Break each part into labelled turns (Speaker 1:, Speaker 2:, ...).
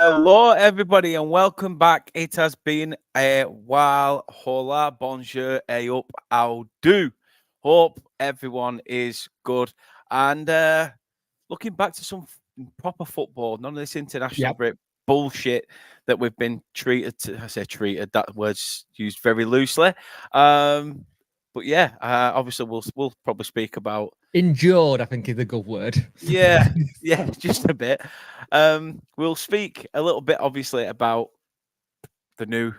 Speaker 1: Hello, everybody, and welcome back. It has been a while. Hola, bonjour, up, how do? Hope everyone is good. And looking back to some proper football, none of this international break bullshit that we've been treated to. I say treated, that word's used very loosely. But yeah, obviously we'll probably speak about
Speaker 2: endured, I think is a good word.
Speaker 1: yeah, just a bit. We'll speak a little bit, obviously, about the new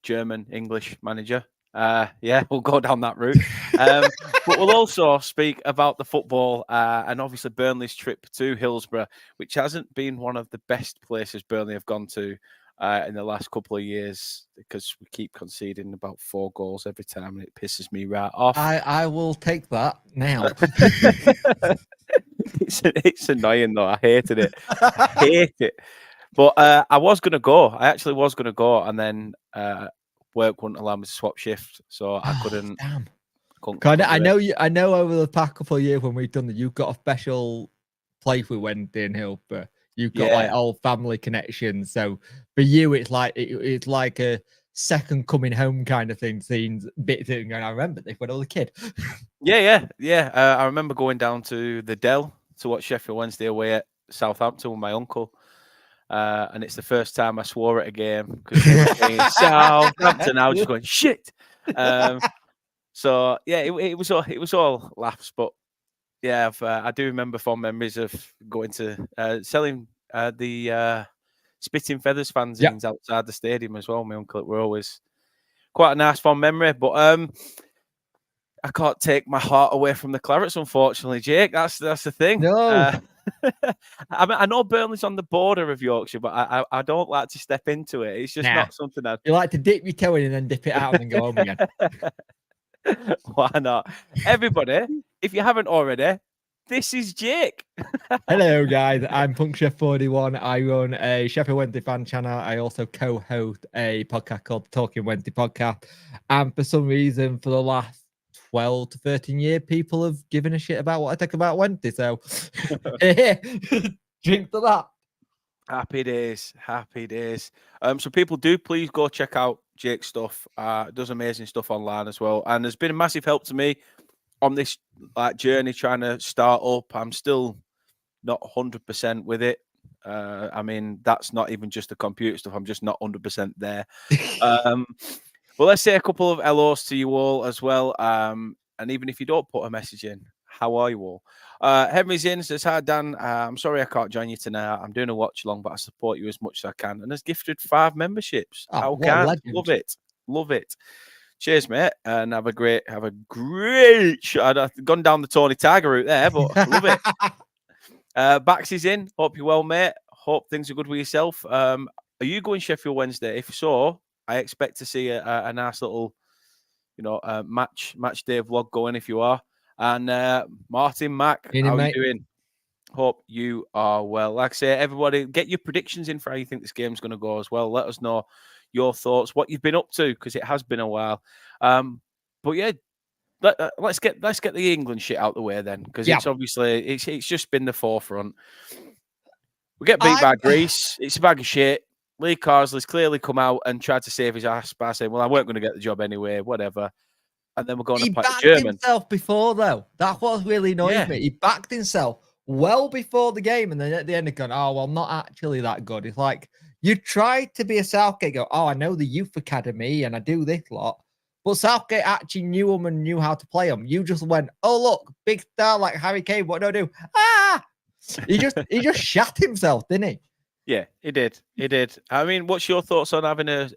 Speaker 1: German English manager. Yeah, we'll go down that route. But we'll also speak about the football and obviously Burnley's trip to Hillsborough, which hasn't been one of the best places Burnley have gone to in the last couple of years because we keep conceding about 4 goals every time and it pisses me right off.
Speaker 2: I will take that now.
Speaker 1: It's annoying though. I hated it. I hate it. But I was going to go. I actually was going to go, and then work wouldn't allow me to swap shift, so I couldn't.
Speaker 2: Damn. I know you. I know over the past couple of years when we've done that, you've got a special place with Wednesday in Hillsborough. You've got like old family connections. So for you, it's like it's like a second coming home kind of thing. Scenes bits and going, I remember this when I was a kid.
Speaker 1: Yeah. I remember going down to the Dell to watch Sheffield Wednesday away at Southampton with my uncle. And it's the first time I swore at a game because Southampton. I was just going shit. So yeah, it was all laughs, but yeah, I do remember fond memories of going to selling the Spitting Feathers fanzines outside the stadium as well. My uncle were always quite a nice fond memory, but I can't take my heart away from the Clarets, unfortunately, Jake. That's the thing.
Speaker 2: No.
Speaker 1: I mean, I know Burnley's on the border of Yorkshire, but I don't like to step into it. It's just not something that
Speaker 2: you like to dip your toe in and then dip it out and then go home again.
Speaker 1: Why not? Everybody, if you haven't already, this is Jake.
Speaker 2: Hello, guys. I'm punkchef41. I run a Sheffield Wednesday fan channel. I also co-host a podcast called the Talking Wednesday Podcast. And for some reason, for the last 12 to 13 years, people have given a shit about what I think about Wednesday. So, drink to that.
Speaker 1: Happy days. So people do please go check out Jake's stuff. Does amazing stuff online as well, and there's been a massive help to me on this journey trying to start up. I'm still not 100% with it. I mean, that's not even just the computer stuff. I'm just not 100% there. Well, let's say a couple of hellos to you all as well. And even if you don't put a message in, how are you all? Henry's in, says, hi, Dan. I'm sorry I can't join you tonight. I'm doing a watch along, but I support you as much as I can. And has gifted 5 memberships.
Speaker 2: Oh, how can?
Speaker 1: Love it. Cheers, mate. And have a great shot. I've gone down the Tony Tiger route there, but love it. Bax is in. Hope you're well, mate. Hope things are good with yourself. Are you going Sheffield Wednesday? If so, I expect to see a nice little, match day vlog going if you are. And Martin Mack, how are you doing? Hope you are well. Like I say, everybody, get your predictions in for how you think this game's going to go as well. Let us know your thoughts, what you've been up to, because it has been a while. But yeah, let's get the England shit out the way then, because it's obviously it's just been the forefront. We get beat by Greece. It's a bag of shit. Lee Carsley's clearly come out and tried to save his ass by saying, well, I weren't going to get the job anyway, whatever. And then we're going to play the German.
Speaker 2: He backed himself before, though. That's what really annoys me. He backed himself well before the game, and then at the end, he's gone, oh, well, not actually that good. It's like, you tried to be a Southgate, go, oh, I know the youth academy, and I do this lot. But Southgate actually knew them and knew how to play them. You just went, oh, look, big star like Harry Kane, what do I do? Ah! He just shat himself, didn't he?
Speaker 1: Yeah, he did. I mean, what's your thoughts on having a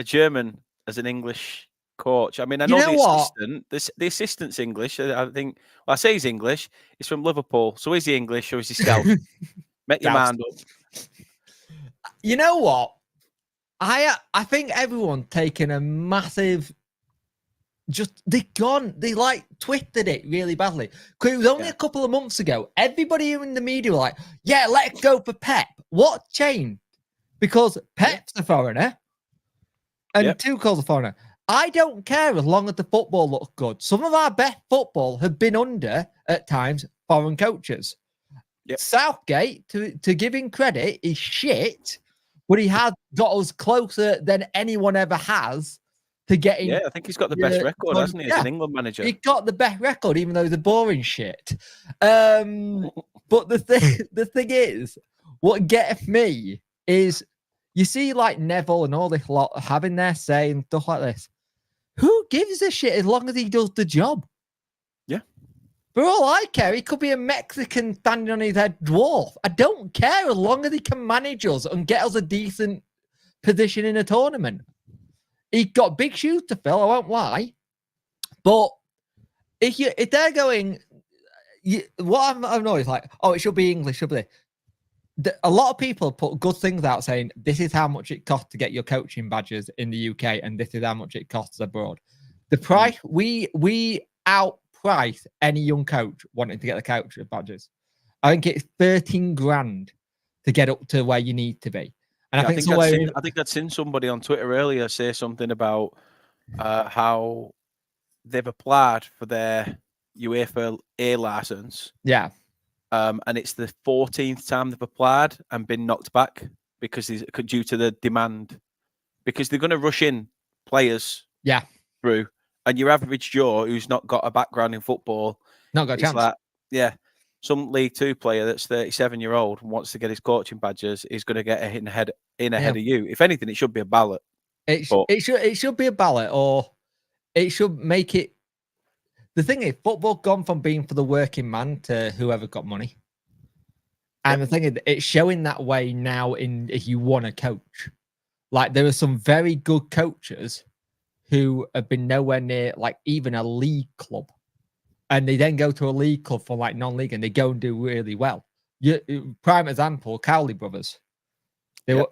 Speaker 1: German as an English coach? I mean, I know the assistant's English. I think, well, I say he's English. He's from Liverpool. So is he English or is he Scouse? Make your mind up.
Speaker 2: You know what? I think everyone taking a massive... they like twisted it really badly. Because it was only a couple of months ago. Everybody in the media were like, yeah, let's go for Pep. What changed? Because Pep's a foreigner and Tuchel's a foreigner. I don't care as long as the football looks good. Some of our best football have been under, at times, foreign coaches.
Speaker 1: Yep.
Speaker 2: Southgate, to give him credit, is shit, but he has got us closer than anyone ever has to getting.
Speaker 1: Yeah, I think he's got the best record, hasn't he, as an England manager?
Speaker 2: He got the best record, even though he's a boring shit. But the thing is, what gets me is you see like Neville and all this lot having their say and stuff like this. Who gives a shit as long as he does the job?
Speaker 1: Yeah.
Speaker 2: For all I care, he could be a Mexican standing on his head dwarf. I don't care as long as he can manage us and get us a decent position in a tournament. He got big shoes to fill, I won't lie. But if they're going, what I've noticed, like, oh, it should be English, should be. A lot of people put good things out saying this is how much it costs to get your coaching badges in the UK, and this is how much it costs abroad. The price we outprice any young coach wanting to get the coach badges. I think it's 13 grand to get up to where you need to be. And
Speaker 1: yeah, I think I'd seen somebody on Twitter earlier say something about how they've applied for their UEFA A license.
Speaker 2: Yeah.
Speaker 1: And it's the 14th time they've applied and been knocked back because due to the demand, because they're going to rush in players through, and your average Joe who's not got a background in football,
Speaker 2: not got a chance.
Speaker 1: Like, some League Two player that's 37-year-old and wants to get his coaching badges is going to get ahead of you. If anything, it should be a ballot. It
Speaker 2: should be a ballot, or it should make it. The thing is, football gone from being for the working man to whoever got money. And the thing is, it's showing that way now if you want to coach. Like, there are some very good coaches who have been nowhere near, like, even a league club. And they then go to a league club for, like, non-league, and they go and do really well. Prime example, Cowley brothers.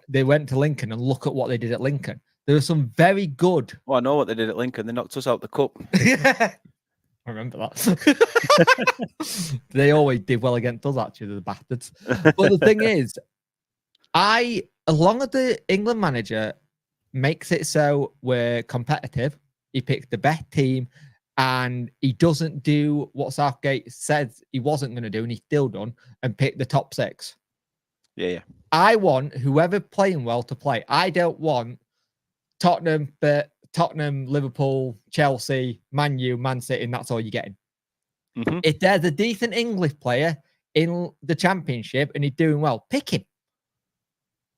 Speaker 2: They went to Lincoln, and look at what they did at Lincoln. There are some very good...
Speaker 1: Well, I know what they did at Lincoln. They knocked us out the cup.
Speaker 2: I remember that. They always did well against us, actually, the bastards. But the thing is, as long as the England manager makes it so we're competitive, he picks the best team, and he doesn't do what Southgate said he wasn't going to do, and he's still done, and pick the top six.
Speaker 1: Yeah.
Speaker 2: I want whoever playing well to play. I don't want Tottenham, Liverpool, Chelsea, Man U, Man City, and that's all you're getting.
Speaker 1: Mm-hmm.
Speaker 2: If there's a decent English player in the Championship and he's doing well, pick him.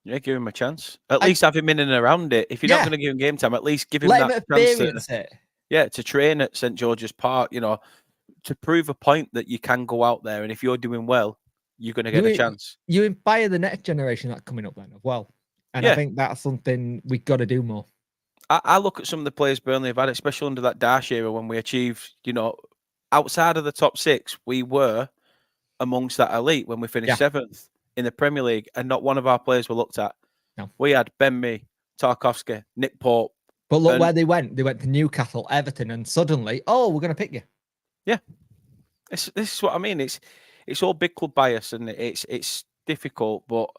Speaker 1: Yeah, give him a chance. At least have him in and around it. If you're not going to give him game time, at least give him that
Speaker 2: experience
Speaker 1: chance to train at St. George's Park, to prove a point that you can go out there, and if you're doing well, you're going to get a chance.
Speaker 2: You inspire the next generation that's coming up then as well. And I think that's something we've got to do more.
Speaker 1: I look at some of the players Burnley have had, especially under that Dash era when we achieved, outside of the top six, we were amongst that elite when we finished seventh in the Premier League, and not one of our players were looked at.
Speaker 2: No.
Speaker 1: We had Ben Mee, Tarkowski, Nick Pope.
Speaker 2: But look where they went. They went to Newcastle, Everton, and suddenly, we're going to pick you.
Speaker 1: Yeah. This is what I mean. It's all big club bias, and it's difficult. But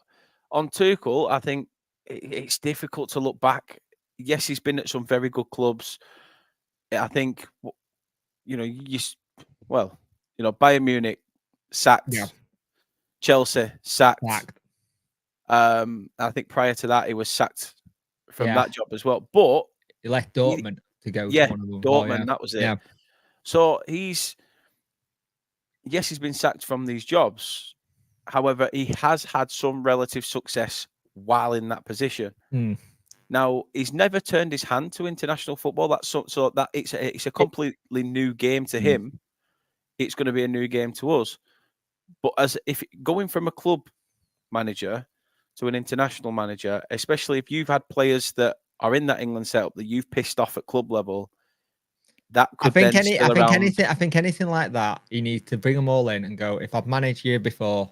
Speaker 1: on Tuchel, I think it's difficult to look back. Yes, he's been at some very good clubs. I think, Bayern Munich sacked, Chelsea sacked. I think prior to that, he was sacked from that job as well. But
Speaker 2: he left Dortmund to go.
Speaker 1: Yeah,
Speaker 2: to one of them.
Speaker 1: Dortmund, that was it. Yeah. So he's been sacked from these jobs. However, he has had some relative success while in that position. Now, he's never turned his hand to international football. That's so that it's a completely new game to him. It's going to be a new game to us. But if going from a club manager to an international manager, especially if you've had players that are in that England setup that you've pissed off at club level, that could I
Speaker 2: think anything like that, you need to bring them all in and go, if I've managed you before,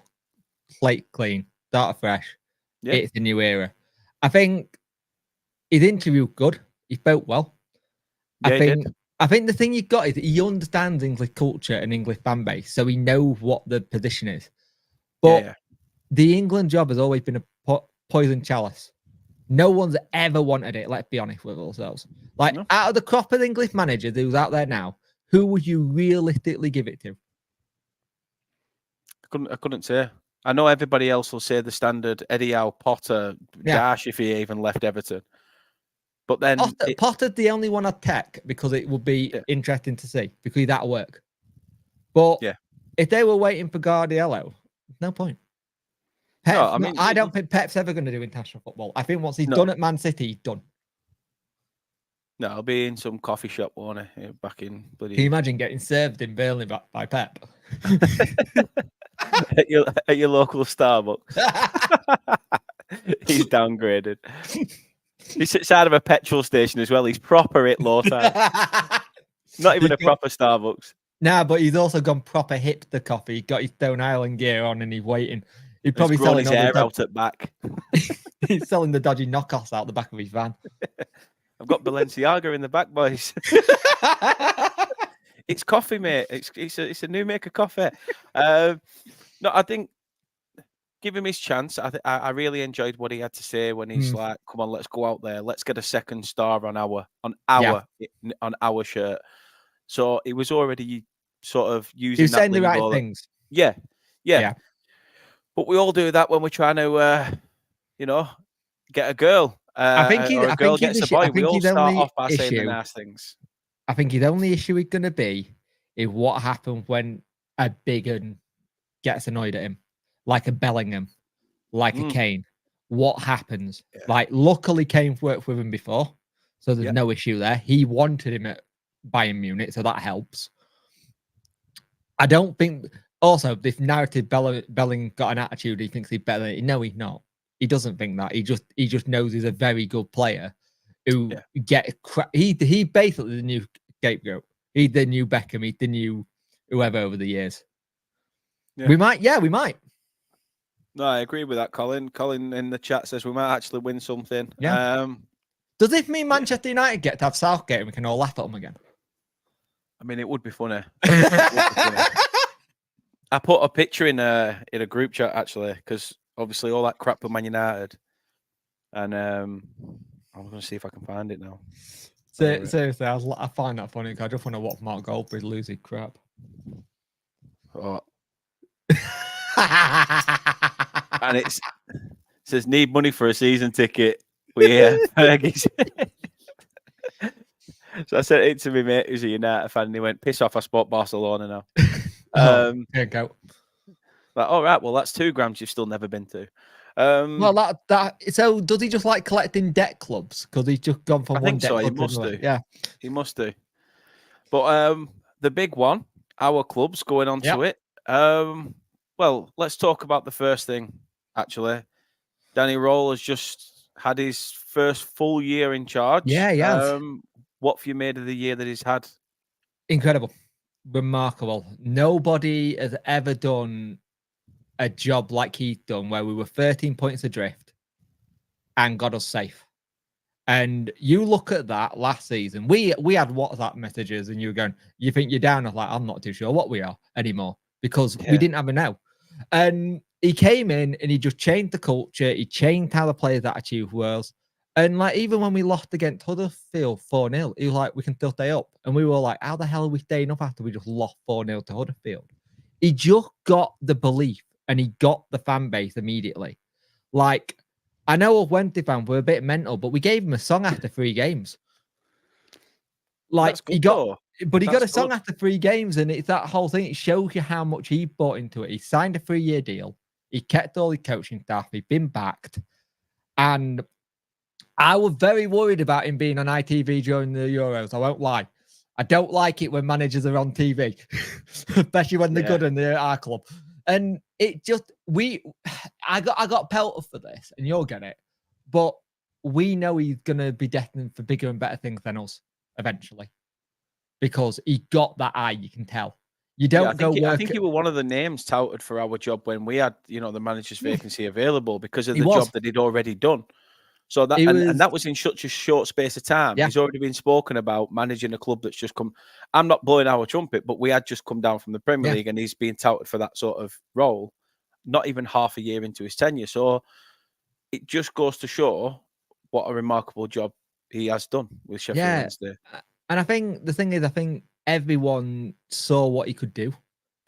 Speaker 2: slate clean, start afresh. Yeah. It's a new era. I think his interview good. He spoke well.
Speaker 1: Yeah,
Speaker 2: I think the thing you've got is he understands English culture and English fan base, so he knows what the position is. But the England job has always been a poison chalice. No one's ever wanted it. Let's be honest with ourselves. Like, out of the crop of English managers who's out there now, who would you realistically give it to?
Speaker 1: I couldn't say. I know everybody else will say the standard Eddie Howe, Potter, Dash if he even left Everton. But then
Speaker 2: Potter's the only one I'd take because it would be interesting to see because that'll work. But if they were waiting for Guardiola, no point. Pep, no, I mean, I don't think Pep's ever going to do international football. I think once he's done at Man City, he's done.
Speaker 1: No, I'll be in some coffee shop, won't I? Back in bloody.
Speaker 2: Can you imagine getting served in Burnley by Pep?
Speaker 1: at your local Starbucks. He's downgraded. He sits out of a petrol station as well. He's proper at low time. Not even a proper Starbucks.
Speaker 2: Nah, but he's also gone proper hip the coffee. He got his Stone Island gear on and he's waiting. He's probably selling
Speaker 1: his hair out at back.
Speaker 2: He's selling the dodgy knockoffs out the back of his van.
Speaker 1: I've got Balenciaga in the back, boys. It's coffee, mate. It's a new make of coffee. No, I think give him his chance. I really enjoyed what he had to say when he's like, "Come on, let's go out there. Let's get a second star on our shirt." So he was already sort of using.
Speaker 2: He was saying the right things.
Speaker 1: Yeah. But we all do that when we're trying to, get a girl.
Speaker 2: I think
Speaker 1: a girl gets a boy. We all start off by saying the nice things.
Speaker 2: I think the only issue is going to be is what happens when a big un gets annoyed at him, like a Bellingham, like a Kane. What happens? Yeah. Like, luckily, Kane worked with him before, so there's no issue there. He wanted him at Bayern Munich, so that helps. I don't think. Also, this narrative, Bellingham got an attitude. He thinks he's better. No, he's not. He doesn't think that. He just knows he's a very good player who he basically the new scapegoat. He's the new Beckham. He's the new whoever over the years. Yeah. We might.
Speaker 1: No, I agree with that, Colin. Colin in the chat says we might actually win something.
Speaker 2: Yeah. Does this mean Manchester United get to have Southgate and we can all laugh at them again?
Speaker 1: I mean, it would be funny. I put a picture in a group chat actually because obviously all that crap with Man United, and I'm going to see if I can find it now.
Speaker 2: Seriously, I find that funny because I just want to watch Mark Goldbridge lose his crap.
Speaker 1: Oh. And it says need money for a season ticket. So I sent it to my mate who's a United fan, and he went, "Piss off! I sport Barcelona now."
Speaker 2: There you go.
Speaker 1: Like, all right, well, that's 2 grams you've still never been to.
Speaker 2: Well, so does he just like collecting debt clubs? Because he's just gone from one debt club.
Speaker 1: He must do.
Speaker 2: Yeah,
Speaker 1: he must do. But the big one, our club's going on to it. Well, let's talk about the first thing. Actually, Danny Roll has just had his first full year in charge.
Speaker 2: Yeah, he has.
Speaker 1: What have you made of the year that he's had?
Speaker 2: Incredible. Remarkable. Nobody has ever done a job like he's done where we were 13 points adrift and got us safe. And you look at that last season, we had WhatsApp messages and you were going, you think you're down? I was like, I'm not too sure what we are anymore because we didn't have a now. And he came in and he just changed the culture. He changed how the players' attitude was. And like, even when we lost against Huddersfield 4-0, he was like, we can still stay up. And we were like, how the hell are we staying up after we just lost 4-0 to Huddersfield? He just got the belief and he got the fan base immediately. Like, I know Wednesday fans were a bit mental, but we gave him a song after 3 games. Like, he got a song after 3 games, and it's that whole thing. It shows you how much he bought into it. He signed a 3-year deal. He kept all his coaching staff. He'd been backed. And I was very worried about him being on ITV during the Euros. I won't lie. I don't like it when managers are on TV, especially when they're good and they're at our club. And it just, I got pelted for this, and you'll get it. But we know he's going to be destined for bigger and better things than us eventually because he got that eye, you can tell. You don't I
Speaker 1: think you were one of the names touted for our job when we had, the manager's vacancy available because of the job that he'd already done. So that and that was in such a short space of time. Yeah. He's already been spoken about managing a club that's just come. I'm not blowing our trumpet, but we had just come down from the Premier League and he's being touted for that sort of role, not even half a year into his tenure. So it just goes to show what a remarkable job he has done with Sheffield Wednesday.
Speaker 2: And I think the thing is, I think everyone saw what he could do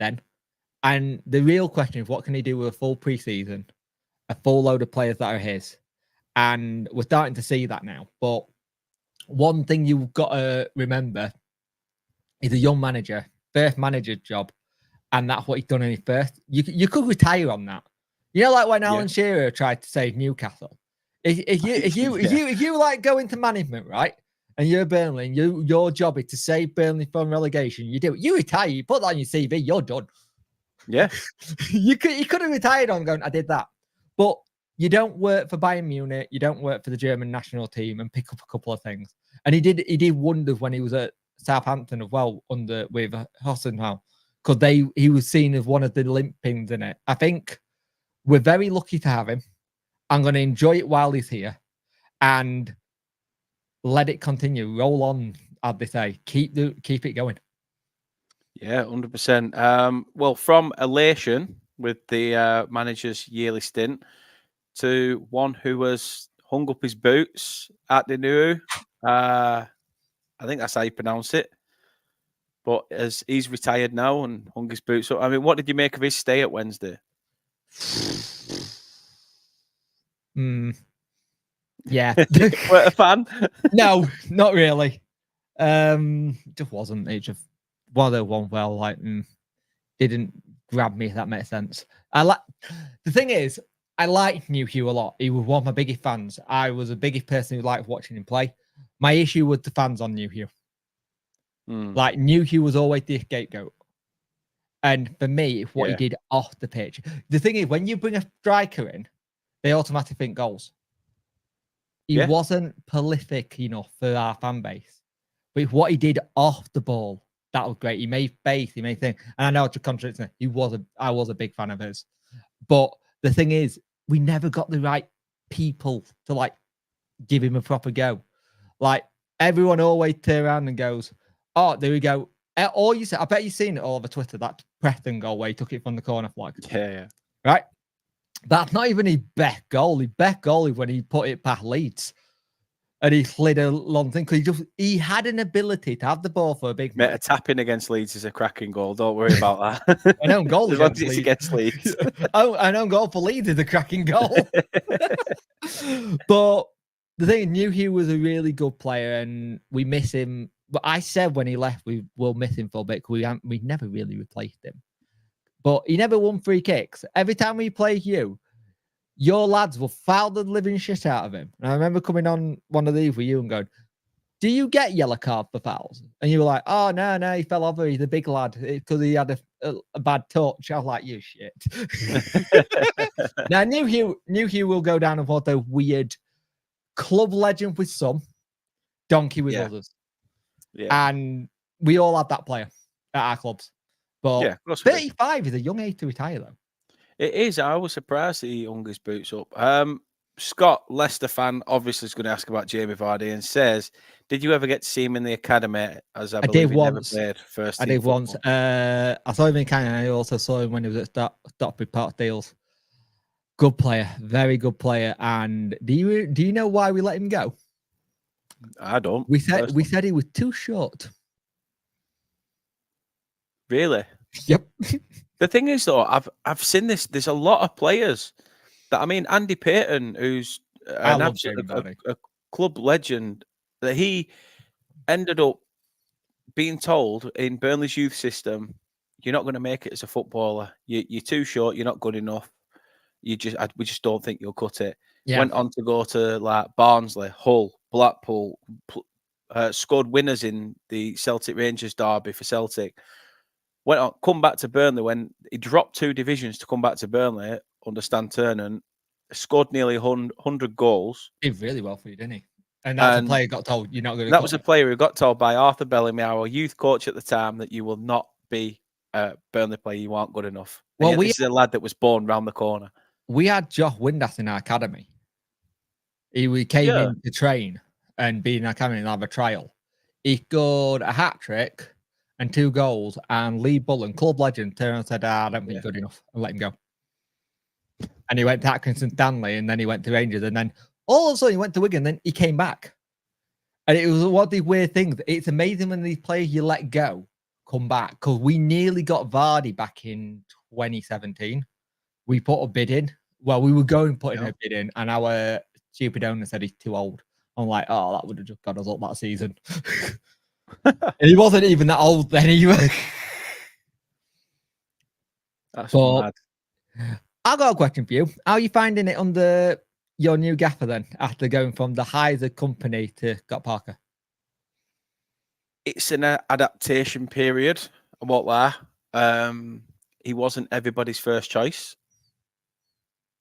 Speaker 2: then. And the real question is, what can he do with a full preseason, a full load of players that are his? And we're starting to see that now. But one thing you've got to remember, he's a young manager, first manager job, and that's what he's done in his first. You could retire on that. You know, like when Alan Shearer tried to save Newcastle. If you like go into management, right, and you're Burnley, and your job is to save Burnley from relegation, you do it. You retire, you put that on your CV, you're done.
Speaker 1: Yeah,
Speaker 2: you could have retired on going, I did that, but you don't work for Bayern Munich, you don't work for the German national team and pick up a couple of things. And he did wonders when he was at Southampton as well with Hossenhal, because he was seen as one of the link pins in it. I think we're very lucky to have him. I'm going to enjoy it while he's here and let it continue. Roll on, as they say. Keep it going.
Speaker 1: Yeah, 100%. Well, from elation with the manager's yearly stint to one who has hung up his boots at the new. I think that's how you pronounce it. But as he's retired now and hung his boots up, I mean, what did you make of his stay at Wednesday?
Speaker 2: Yeah.
Speaker 1: Were a fan?
Speaker 2: No, not really. Just wasn't. It just one of the one didn't grab me, if that makes sense. The thing is, I liked New Hugh a lot. He was one of my biggest fans. I was the biggest person who liked watching him play. My issue was the fans on New Hugh. Like, New Hugh was always the scapegoat. And for me, it's what he did off the pitch. The thing is, when you bring a striker in, they automatically think goals. He wasn't prolific enough for our fan base. But what he did off the ball, that was great. He made space, he made things. And I know to contradict him, I was a big fan of his. But the thing is, we never got the right people to like give him a proper go. Like, everyone always turns around and goes, oh, there we go. All you said, I bet you've seen it all over Twitter, that Preston goal where he took it from the corner flag.
Speaker 1: Yeah.
Speaker 2: Right? That's not even his best goal. His best goal is when he put it past Leeds and he slid a long thing, because he had an ability to have the ball for a big
Speaker 1: man. A tapping against Leeds is a cracking goal. Don't worry about that.
Speaker 2: An own goal
Speaker 1: as long as it's against Leeds.
Speaker 2: An own goal for Leeds is a cracking goal. But the thing, New Hugh was a really good player and we miss him. But I said when he left, we will miss him for a bit. We never really replaced him. But he never won free kicks. Every time we played you, your lads will foul the living shit out of him. And I remember coming on one of these with you and going, do you get yellow card for fouls? And you were like, oh, no, he fell over. He's a big lad because he had a bad touch. I was like, you shit. Now, New Hugh will go down as one of the weird club legend with some, donkey with others. Yeah. And we all had that player at our clubs. But 35 is a young age to retire, though.
Speaker 1: It is. I was surprised that he hung his boots up. Scott, Leicester fan, obviously is going to ask about Jamie Vardy and says, did you ever get to see him in the academy? As I believe he never played first team.
Speaker 2: I did once. I saw him in Canada. I also saw him when he was at Stotbury Park Deals. Good player. Very good player. And do you know why we let him go?
Speaker 1: I don't.
Speaker 2: We said he was too short.
Speaker 1: Really?
Speaker 2: Yep.
Speaker 1: The thing is, though, I've seen this. There's a lot of players that, I mean, Andy Payton, who's a club legend, that he ended up being told in Burnley's youth system, you're not going to make it as a footballer. You're too short. You're not good enough. We just don't think you'll cut it. Yeah. Went on to go to like Barnsley, Hull, Blackpool, scored winners in the Celtic Rangers derby for Celtic. Went on, come back to Burnley when he dropped 2 divisions to come back to Burnley under Stan Ternent, scored nearly 100 goals.
Speaker 2: He did really well for you, didn't he? And that's a player who got told you're not going to.
Speaker 1: That was a player who got told by Arthur Bellamy, our youth coach at the time, that you will not be a Burnley player. You aren't good enough. Well, this is a lad that was born round the corner.
Speaker 2: We had Josh Windass in our academy. We came in to train and be in our academy and have a trial. He scored a hat trick and 2 goals, and Lee Bullen, club legend, turned and said, I don't think he's good enough, and let him go. And he went to Atkinson Stanley, and then he went to Rangers, and then all of a sudden he went to Wigan, then he came back. And it was one of these weird things. It's amazing when these players you let go come back, because we nearly got Vardy back in 2017. We put a bid in. Well, we were going putting
Speaker 1: Yeah.
Speaker 2: a bid in, and our stupid owner said he's too old. I'm like, oh, that would have just got us up that season. And he wasn't even that old then either.
Speaker 1: That's
Speaker 2: But
Speaker 1: mad.
Speaker 2: I've got a question for you. How are you finding it under your new gaffer then, after going from the Heiser company to Scott Parker?
Speaker 1: It's an adaptation period. I won't lie. He wasn't everybody's first choice.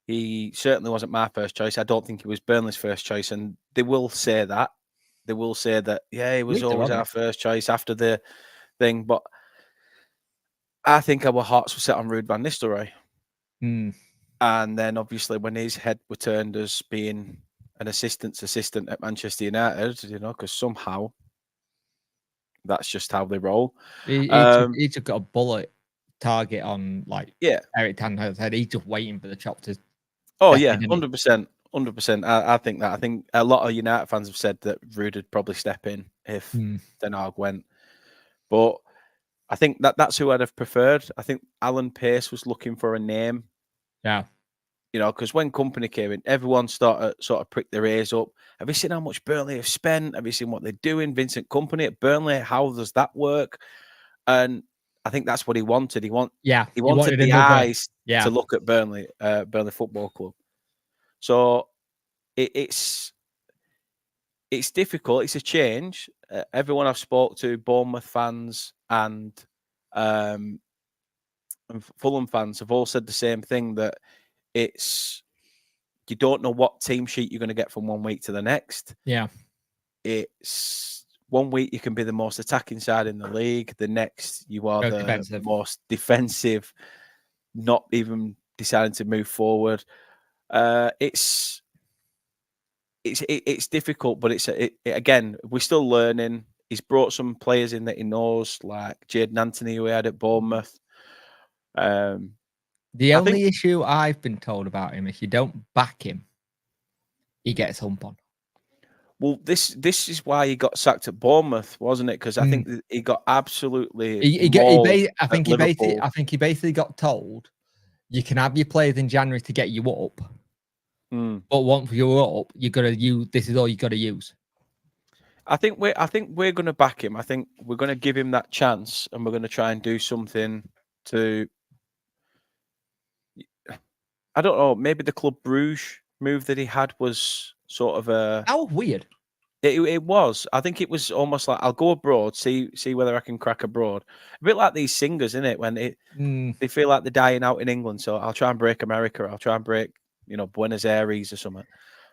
Speaker 1: He certainly wasn't my first choice. I don't think he was Burnley's first choice, and they will say that. They will say that, yeah, he was
Speaker 2: Leave it
Speaker 1: always
Speaker 2: on
Speaker 1: our
Speaker 2: it.
Speaker 1: first choice after the thing. But I think our hearts were set on Ruud van Nistelrooy.
Speaker 2: Mm.
Speaker 1: And then obviously when his head were turned as being an assistant at Manchester United, you know, because somehow that's just how they roll.
Speaker 2: He just got a bullet target on like
Speaker 1: Yeah.
Speaker 2: Eric Ten Hag's head. He's just waiting for the chop to.
Speaker 1: Oh
Speaker 2: step
Speaker 1: yeah,
Speaker 2: in, isn't he?
Speaker 1: 100%. 100%. I think that. I think a lot of United fans have said that Ruud would probably step in if Ten Hag went. But I think that's who I'd have preferred. I think Alan Pace was looking for a name.
Speaker 2: Yeah.
Speaker 1: You know, because when company came in, everyone started sort of prick their ears up. Have you seen how much Burnley have spent? Have you seen what they're doing? Vincent Kompany at Burnley, how does that work? And I think that's what he wanted. He wanted the
Speaker 2: another,
Speaker 1: eyes to look at Burnley, Burnley Football Club. So it's difficult. It's a change. Everyone I've spoke to, Bournemouth fans and Fulham fans, have all said the same thing, that you don't know what team sheet you're going to get from one week to the next.
Speaker 2: Yeah.
Speaker 1: It's 1 week you can be the most attacking side in the league. The next you are the most defensive, not even deciding to move forward. It's difficult, but again, we're still learning. He's brought some players in that he knows, like Jadon Anthony, who he had at Bournemouth.
Speaker 2: The only issue I've been told about him, if you don't back him, he gets hump on.
Speaker 1: Well, this is why he got sacked at Bournemouth, wasn't it? Because I think he got absolutely.
Speaker 2: I think he basically got told, you can have your players in January to get you up, but once you're up, you got to use. This is all you got to use.
Speaker 1: I think we're going to back him. I think we're going to give him that chance, and we're going to try and do something to. I don't know. Maybe the Club Bruges move that he had was sort of a.
Speaker 2: How weird.
Speaker 1: It was. I think it was almost like, I'll go abroad, see whether I can crack abroad. A bit like these singers, isn't it? When they feel like they're dying out in England, so I'll try and break America. I'll try and break, Buenos Aires or something.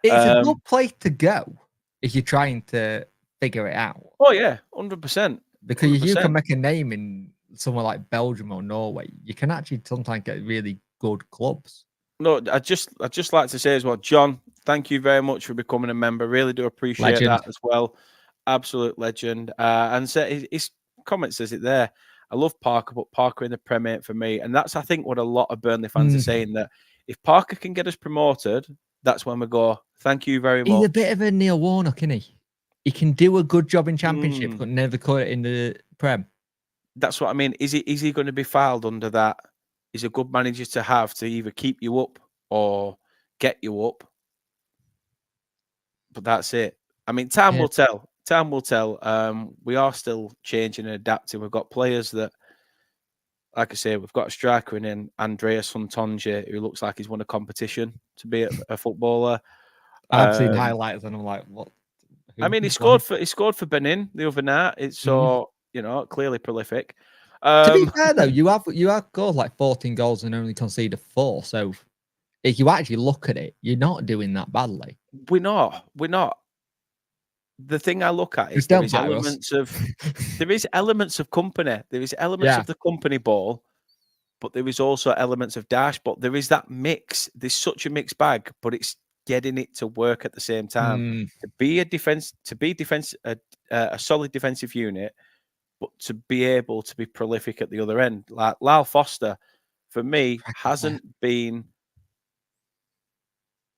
Speaker 2: It's a good place to go if you're trying to figure it out.
Speaker 1: Oh yeah, 100%.
Speaker 2: Because if you can make a name in somewhere like Belgium or Norway, you can actually sometimes get really good clubs.
Speaker 1: No, I just like to say as well, John, thank you very much for becoming a member. Really do appreciate that as well. Absolute legend. And so his comment says it there. I love Parker, but Parker in the Premier ain't for me. And that's, I think, what a lot of Burnley fans are saying, that if Parker can get us promoted, that's when we go, thank you very much.
Speaker 2: He's a bit of a Neil Warnock, isn't he? He can do a good job in Championship, but never cut it in the Prem.
Speaker 1: That's what I mean. Is he going to be filed under that? He's a good manager to have to either keep you up or get you up. But that's it. I mean, time will tell. Time will tell. We are still changing and adapting. We've got players that, like I say, we've got a striker in Andreas Fontonje, who looks like he's won a competition to be a footballer.
Speaker 2: I've seen highlights and I'm like, what?
Speaker 1: I mean, he scored for Benin the other night. It's so clearly prolific.
Speaker 2: To be fair though, you have goals like 14 goals and only conceded 4. So if you actually look at it, you're not doing that badly.
Speaker 1: We're not. The thing I look at is there is elements of company. There is elements of the company ball, but there is also elements of dash. But there is that mix. There's such a mixed bag, but it's getting it to work at the same time. To be a solid defensive unit, but to be able to be prolific at the other end. Like Lyle Foster, for me, hasn't been.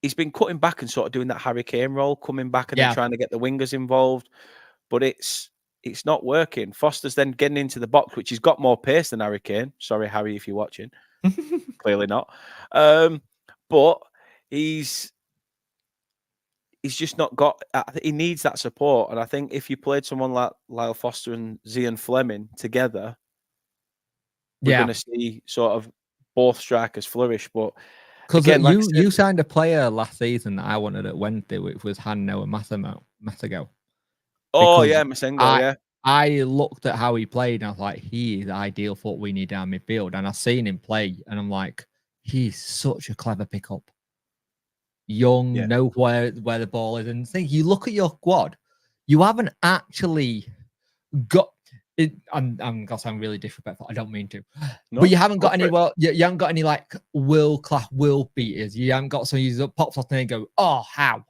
Speaker 1: He's been cutting back and sort of doing that Harry Kane role, coming back and then trying to get the wingers involved, but it's not working. Foster's then getting into the box, which he's got more pace than Harry Kane. Sorry, Harry, if you're watching. Clearly not. But he's just not got. He needs that support, and I think if you played someone like Lyle Foster and Zian Fleming together, we're going to see sort of both strikers flourish. But
Speaker 2: because
Speaker 1: again, like I said,
Speaker 2: you signed a player last season that I wanted at Wednesday, which was Hanno and Massimo.
Speaker 1: Oh yeah, Masengo, yeah.
Speaker 2: I looked at how he played and I was like, he is ideal for what we need down midfield. And I've seen him play and I'm like, he's such a clever pickup. Young, know where the ball is. And think you look at your squad, you haven't actually got it. I'm gonna sound really disrespectful. I don't mean to. No, but you haven't got any you haven't got any like world-class world beaters. You haven't got someone who pops off and go, oh, how?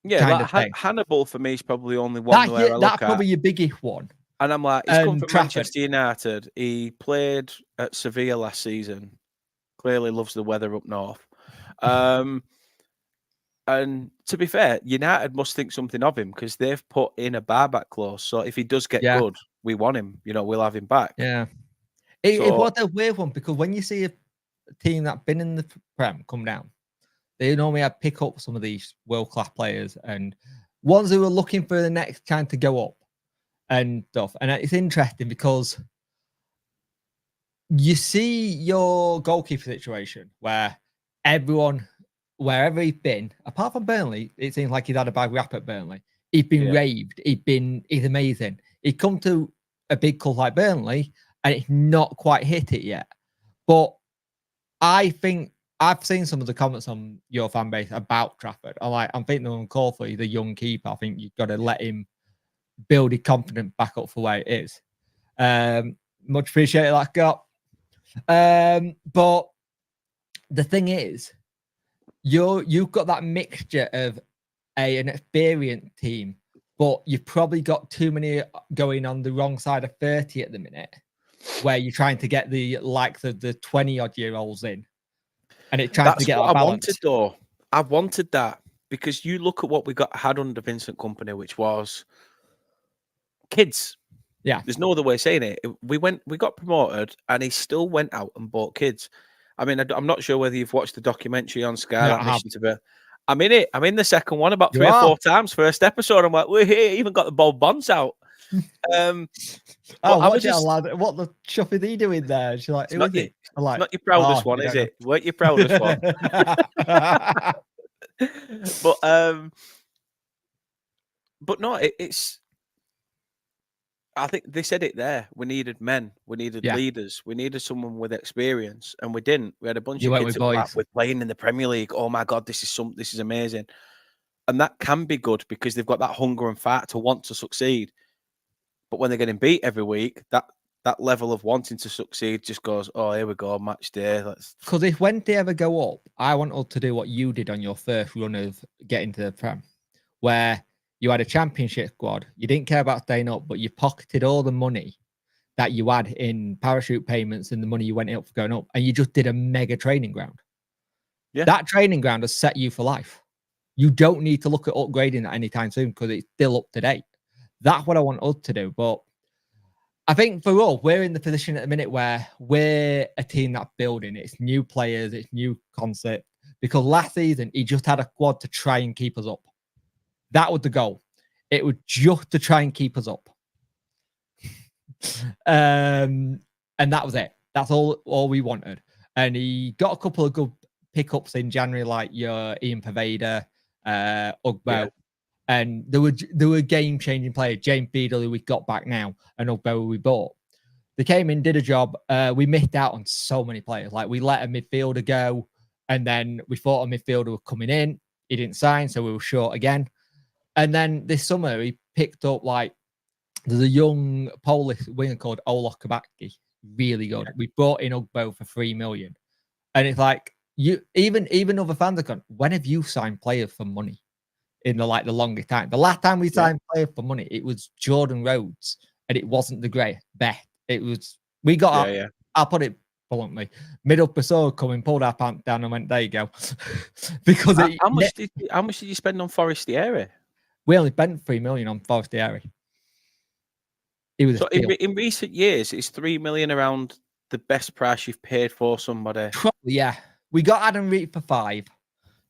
Speaker 1: Yeah, Hannibal for me is probably only one where I look
Speaker 2: that's probably your biggest one.
Speaker 1: And I'm like, he's come from Manchester United. He played at Sevilla last season. Clearly loves the weather up north. And to be fair, United must think something of him because they've put in a bar-back clause. So if he does get good, we want him. You know, we'll have him back.
Speaker 2: Yeah. It was a weird one because when you see a team that's been in the Prem come down, they normally have pick up some of these world-class players and ones who are looking for the next time to go up and stuff. And it's interesting because you see your goalkeeper situation where everyone, wherever he's been, apart from Burnley, it seems like he's had a bad rap at Burnley. He's been raved. He's amazing. He come to a big club like Burnley and it's not quite hit it yet. But I think I've seen some of the comments on your fan base about Trafford. I'm thinking they're on call for you, the young keeper. I think you've got to let him build his confidence back up for where it is. Much appreciated that, Scott. But the thing is, you've got that mixture of an experienced team, but you've probably got too many going on the wrong side of 30 at the minute, where you're trying to get the 20-odd-year-olds in. And it's trying to get that balance.
Speaker 1: I wanted, though. I wanted that because you look at what we had under Vincent Kompany, which was kids.
Speaker 2: Yeah,
Speaker 1: there's no other way of saying it. We got promoted, and he still went out and bought kids. I mean, I'm not sure whether you've watched the documentary on Sky.
Speaker 2: No,
Speaker 1: Mission to be. I'm in it. I'm in the second one about 3 or 4 times. First episode, I'm like, we're here. Even got the Bob Bonds out.
Speaker 2: What the chuff is he doing there? She's like,
Speaker 1: it's not your proudest one, is it? Weren't your proudest one? But no, it's. I think they said it there. We needed men. We needed leaders. We needed someone with experience, and we didn't. We had a bunch of kids with playing in the Premier League. Oh my God, this is amazing, and that can be good because they've got that hunger and fight to want to succeed. But when they're getting beat every week, that level of wanting to succeed just goes, oh, here we go, match day.
Speaker 2: Because when they ever go up, I want us to do what you did on your first run of getting to the Prem, where you had a championship squad. You didn't care about staying up, but you pocketed all the money that you had in parachute payments and the money you went up for going up, and you just did a mega training ground. Yeah. That training ground has set you for life. You don't need to look at upgrading that anytime soon because it's still up to date. That's what I want us to do. But I think for all, we're in the position at the minute where we're a team that's building. It's new players, it's new concept. Because last season, he just had a squad to try and keep us up. That was the goal. It was just to try and keep us up. And that was it. That's all we wanted. And he got a couple of good pickups in January, like your Ian Paveda, Ugbo. Yeah. And there were game-changing players. James Beadle, who we got back now, and Ugbo, who we bought. They came in, did a job. We missed out on so many players. Like, we let a midfielder go, and then we thought a midfielder was coming in. He didn't sign, so we were short again. And then this summer, he picked up, there's a young Polish winger called Ola Kabacki. Really good. Yeah. We brought in Ugbo for 3 million. And it's like, even other fans are going, when have you signed players for money? In the longest time. The last time we signed players for money, it was Jordan Rhodes, and it wasn't the great bet. It was I'll put it bluntly. Middle Pessoa coming, pulled our pants down, and went, there you go. Because
Speaker 1: how much did you spend on Forestieri?
Speaker 2: We only spent 3 million on Forestieri.
Speaker 1: So in recent years, it's 3 million around the best price you've paid for somebody?
Speaker 2: Probably, yeah. We got Adam Reed for 5,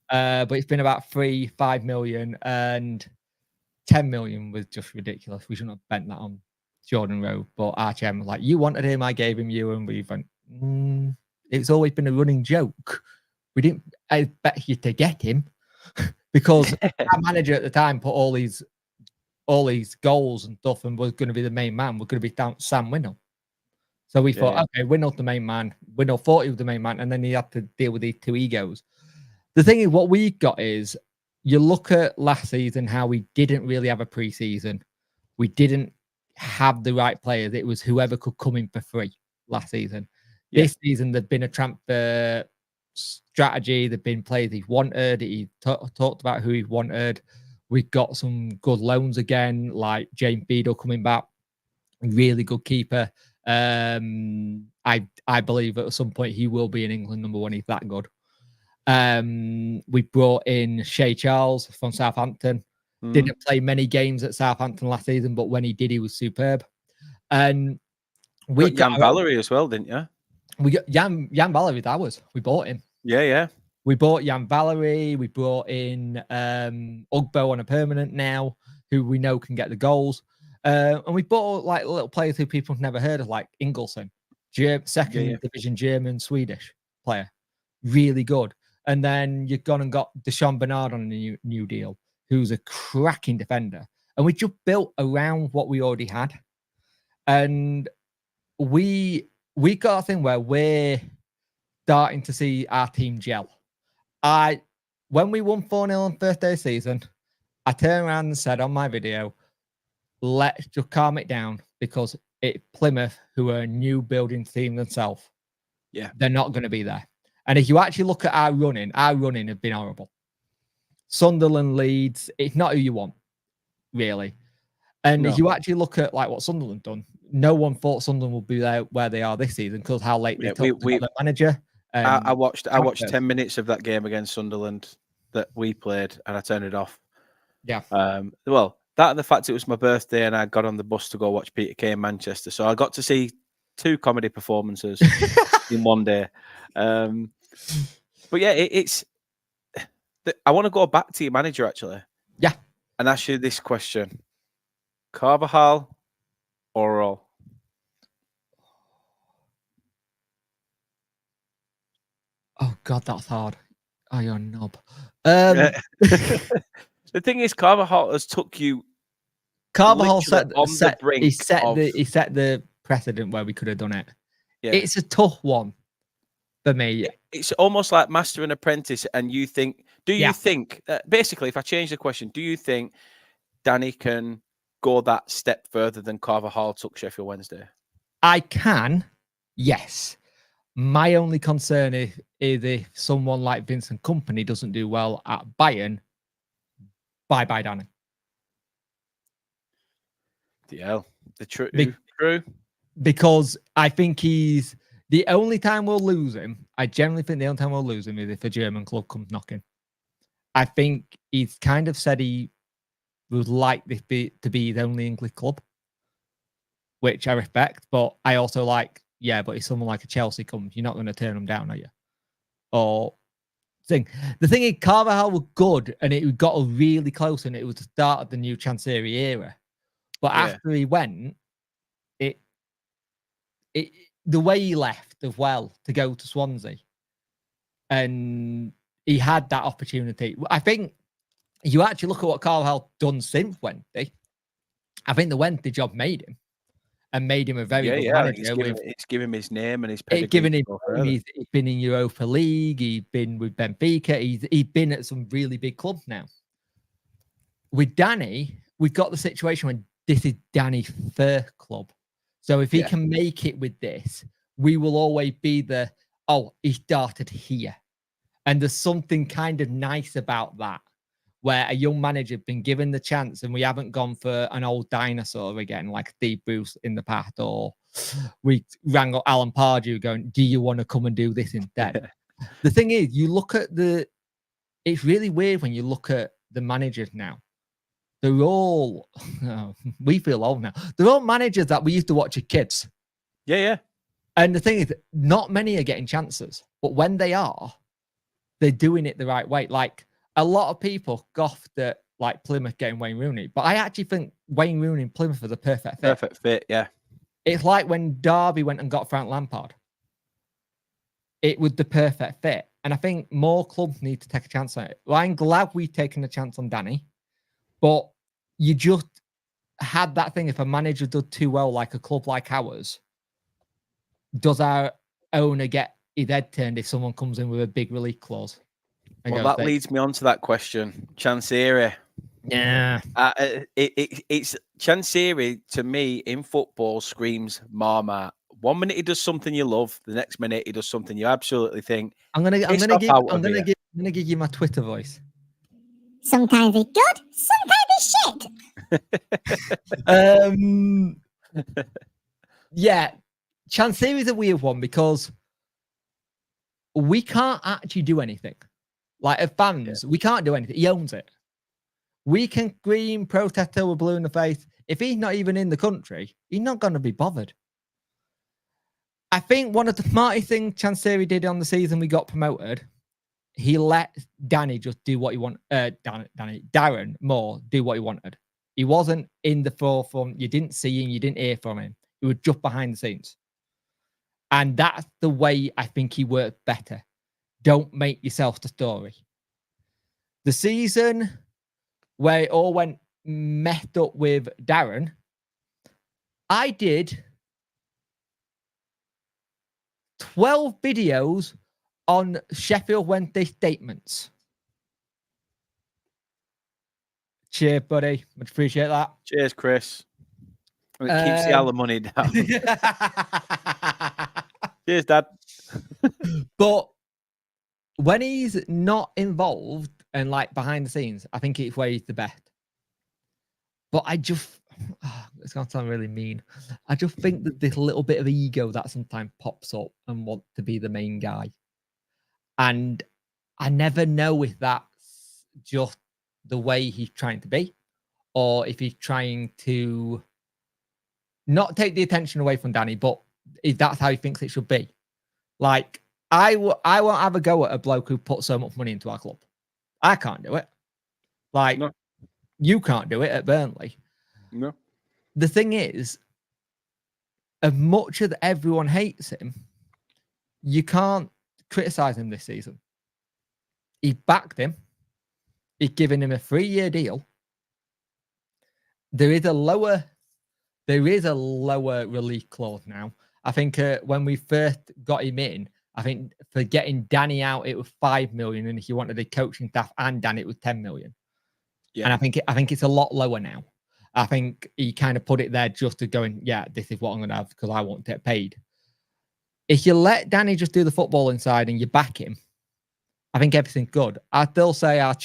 Speaker 2: but it's been about 3-5 million, and 10 million was just ridiculous. We shouldn't have bent that on Jordan Rowe. But our chairman was like, "You wanted him, I gave him you," and we went, it's always been a running joke. We didn't expect you to get him because our manager at the time put all these goals and stuff and was going to be the main man. We're going to be down Sam Winnell. So we thought, okay, Winnell's the main man. Winnell thought he was the main man, and then he had to deal with these 2 egos. The thing is, what we got is, you look at last season, how we didn't really have a pre-season. We didn't have the right players. It was whoever could come in for free last season. Yeah. This season, there's been a transfer strategy. There've been players he wanted. He talked about who he wanted. We've got some good loans again, like James Beadle coming back. Really good keeper. I believe at some point he will be in England #1. He's that good. We brought in Shea Charles from Southampton. Didn't play many games at Southampton last season, but when he did, he was superb. And we
Speaker 1: got Jan Valery as well, didn't you?
Speaker 2: We got Jan Valery. That was, we bought him.
Speaker 1: Yeah.
Speaker 2: We bought Jan Valery. We brought in Ugbo on a permanent now, who we know can get the goals. And we bought like little players who people have never heard of, like Ingelsson, second division German Swedish player, really good. And then you've gone and got Deshaun Bernard on a new deal, who's a cracking defender. And we just built around what we already had. And we got a thing where we're starting to see our team gel. When we won 4-0 on first day of season, I turned around and said on my video, let's just calm it down, because Plymouth, who are a new building team themselves, they're not going to be there. And if you actually look at our running has been horrible. Sunderland, Leeds, it's not who you want, really. And if you actually look at like what Sunderland done, no one thought Sunderland would be there where they are this season because how late they took the manager.
Speaker 1: I watched 10 minutes of that game against Sunderland that we played, and I turned it off.
Speaker 2: Yeah.
Speaker 1: Well, that and the fact it was my birthday and I got on the bus to go watch Peter Kay in Manchester, so I got to see 2 comedy performances in one day. But yeah, it's. I want to go back to your manager actually.
Speaker 2: Yeah.
Speaker 1: And ask you this question: Carvajal or Roll?
Speaker 2: Oh God, that's hard. Oh, you're a knob.
Speaker 1: The thing is, Carvajal has took you.
Speaker 2: He set
Speaker 1: the
Speaker 2: precedent where we could have done it. Yeah. It's a tough one for me.
Speaker 1: It's almost like master and apprentice, and you think, you think, basically, if I change the question, do you think Danny can go that step further than Carvajal took Sheffield Wednesday?
Speaker 2: I can, yes. My only concern is if someone like Vincent Kompany doesn't do well at Bayern, bye-bye, Danny.
Speaker 1: Yeah, true.
Speaker 2: Because I think he's the only time we'll lose him. I generally think the only time we'll lose him is if a German club comes knocking. I think he's kind of said he would like this to be his only English club, which I respect. But I also like, but if someone like a Chelsea comes, you're not going to turn them down, are you? Or the thing is, Carvajal was good, and it got really close, and it was the start of the new Chansiri era. But after he went, the way he left as well to go to Swansea, and he had that opportunity. I think you actually look at what Carvajal done since Wednesday. I think the Wednesday job made him a very good manager.
Speaker 1: It's given him his name and his
Speaker 2: pedigree. He's been in Europa League. He's been with Benfica. He's been at some really big clubs now. With Danny, we've got the situation when this is Danny's first club. So if he can make it with this, we will always be he started here. And there's something kind of nice about that, where a young manager has been given the chance and we haven't gone for an old dinosaur again, like Steve Bruce in the past, or we rang up Alan Pardew going, do you want to come and do this instead? The thing is, you look at it's really weird when you look at the managers now. They're all, we feel old now. They're all managers that we used to watch as kids.
Speaker 1: Yeah.
Speaker 2: And the thing is, not many are getting chances, but when they are, they're doing it the right way. Like a lot of people scoffed at like Plymouth getting Wayne Rooney, but I actually think Wayne Rooney and Plymouth are the perfect fit.
Speaker 1: Perfect fit, yeah.
Speaker 2: It's like when Derby went and got Frank Lampard. It was the perfect fit. And I think more clubs need to take a chance on it. Well, I'm glad we've taken a chance on Danny, but you just had that thing. If a manager does too well, like a club like ours, does our owner get his head turned if someone comes in with a big release clause?
Speaker 1: Well, that leads me on to that question. Chansiri.
Speaker 2: Yeah.
Speaker 1: It's Chansiri to me in football screams Marmite. 1 minute he does something you love, the next minute he does something you absolutely think.
Speaker 2: I'm gonna give you my Twitter voice.
Speaker 3: Sometimes it's good, sometimes it's shit.
Speaker 2: Yeah, Chansiri is a weird one because we can't actually do anything. Like as fans, we can't do anything. He owns it. We can scream, protest till we're blue in the face. If he's not even in the country, he's not going to be bothered. I think one of the smartest things Chansiri did on the season we got promoted, he let Danny just do what he wanted. Darren Moore do what he wanted. He wasn't in the forefront. You didn't see him. You didn't hear from him. He was just behind the scenes. And that's the way I think he worked better. Don't make yourself the story. The season where it all went messed up with Darren, I did 12 videos on Sheffield Wednesday statements. Cheers, buddy. Much appreciate that.
Speaker 1: Cheers, Chris. And it keeps the alimony down. Cheers, Dad.
Speaker 2: But when he's not involved and like behind the scenes, I think it's where he's the best. But I just, it's going to sound really mean. I just think that this little bit of ego that sometimes pops up and want to be the main guy. And I never know if that's just the way he's trying to be or if he's trying to not take the attention away from Danny, but if that's how he thinks it should be. Like, I won't have a go at a bloke who put so much money into our club. I can't do it. Like, no. You can't do it at Burnley.
Speaker 1: No.
Speaker 2: The thing is, as much as everyone hates him, you can't criticize him this season. He backed him. He's given him a 3-year deal. There is a lower release clause now. I think when we first got him in, I think for getting Danny out, it was 5 million, and if you wanted the coaching staff and Danny, it was 10 million. Yeah. And I think it's a lot lower now. I think he kind of put it there just to going, yeah, this is what I'm going to have because I won't get paid. If you let Danny just do the football inside and you back him, I think everything's good. I still say our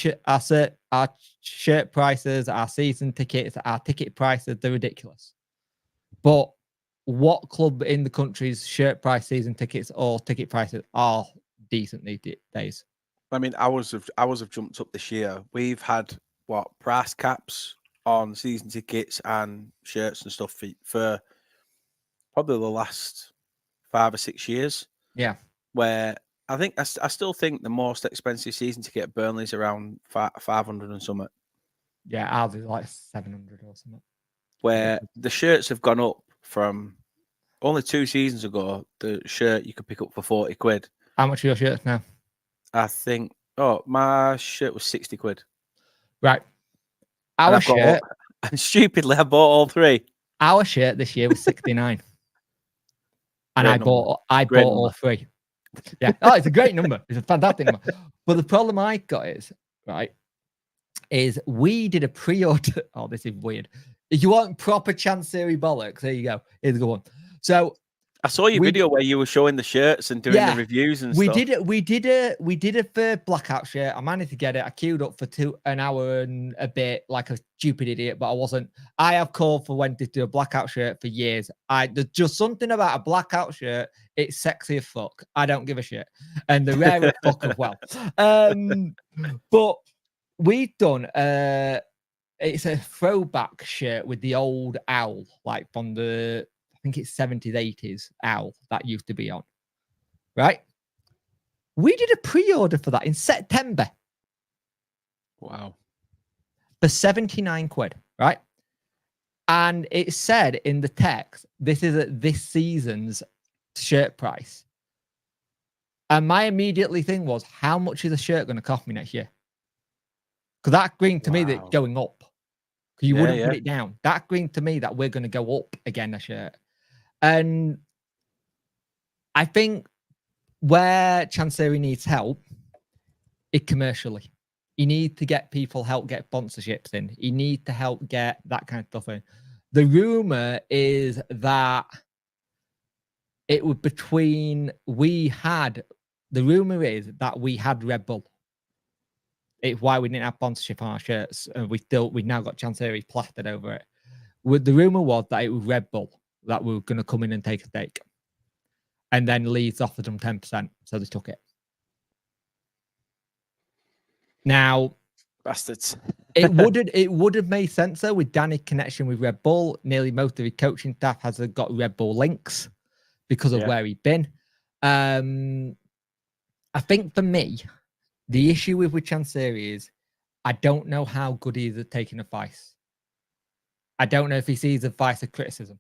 Speaker 2: shirt prices, our season tickets, our ticket prices, they're ridiculous. But what club in the country's shirt price, season tickets, or ticket prices are decent these days?
Speaker 1: I mean, ours have jumped up this year. We've had price caps on season tickets and shirts and stuff for probably the last 5 or 6 years.
Speaker 2: Yeah,
Speaker 1: where I still think the most expensive season ticket at Burnley is around 500 and something.
Speaker 2: Yeah, ours is like 700 or something.
Speaker 1: Where the shirts have gone up from only 2 seasons ago. The shirt you could pick up for 40 quid.
Speaker 2: How much are your shirts now?
Speaker 1: I think, my shirt was 60 quid.
Speaker 2: Right. Our shirt.
Speaker 1: And stupidly, I bought all 3.
Speaker 2: Our shirt this year was 69. And I bought all 3. Yeah. Oh, it's a great number. It's a fantastic number. But the problem I got is we did a pre-order. Oh, this is weird. If you want proper Chansiri bollocks, there you go. Here's a good one. So
Speaker 1: I saw your video where you were showing the shirts and doing the reviews and stuff.
Speaker 2: We did a third blackout shirt. I managed to get it. I queued up for an hour and a bit like a stupid idiot, but I wasn't. I have called for Wednesday to do a blackout shirt for years. There's just something about a blackout shirt. It's sexy as fuck. I don't give a shit. And the rare fuck as well. But we've done it's a throwback shirt with the old owl, like from the think it's 70s, 80s owl that used to be on, right? We did a pre-order for that in September
Speaker 1: Wow.
Speaker 2: for 79 quid, right? And it said in the text, this is at this season's shirt price. And my immediately thing was, how much is a shirt going to cost me next year? Because that screamed to me that it's going up. Because you wouldn't put it down. That screamed to me that we're going to go up again, a shirt. And I think where Chancery needs help is commercially. You need to get people help get sponsorships in. You need to help get that kind of stuff in. The rumor is that it was the rumor is that we had Red Bull. It's why we didn't have sponsorship on our shirts, and we've now got Chancery plastered over it. The rumor was that it was Red Bull that were going to come in and take a stake, and then Leeds offered them 10%, so they took it. Now,
Speaker 1: bastards.
Speaker 2: it would have made sense though with Danny's connection with Red Bull. Nearly most of his coaching staff has got Red Bull links because of where he'd been. I think for me, the issue with Chancery is I don't know how good he is at taking advice. I don't know if he sees advice as criticism.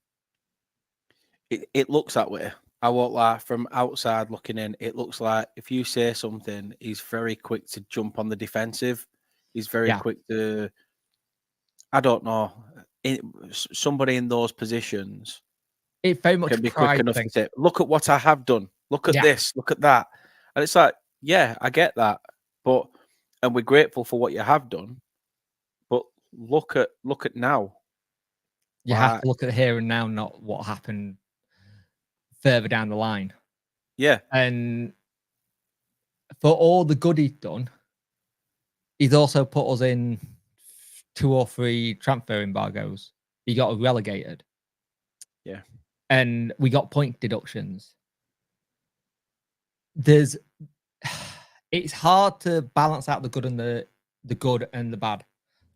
Speaker 1: It looks that way. I won't lie. From outside looking in, it looks like if you say something, he's very quick to jump on the defensive. He's very quick to, I don't know, somebody in those positions.
Speaker 2: It very much
Speaker 1: can be quick enough to say, look at what I have done. Look at this. Look at that. And it's like, yeah, I get that. And we're grateful for what you have done. But look at now.
Speaker 2: You have to look at here and now, not what happened further down the line.
Speaker 1: Yeah.
Speaker 2: And for all the good he's done, he's also put us in 2 or 3 transfer embargoes. He got us relegated.
Speaker 1: Yeah.
Speaker 2: And we got point deductions. It's hard to balance out the good and the good and the bad.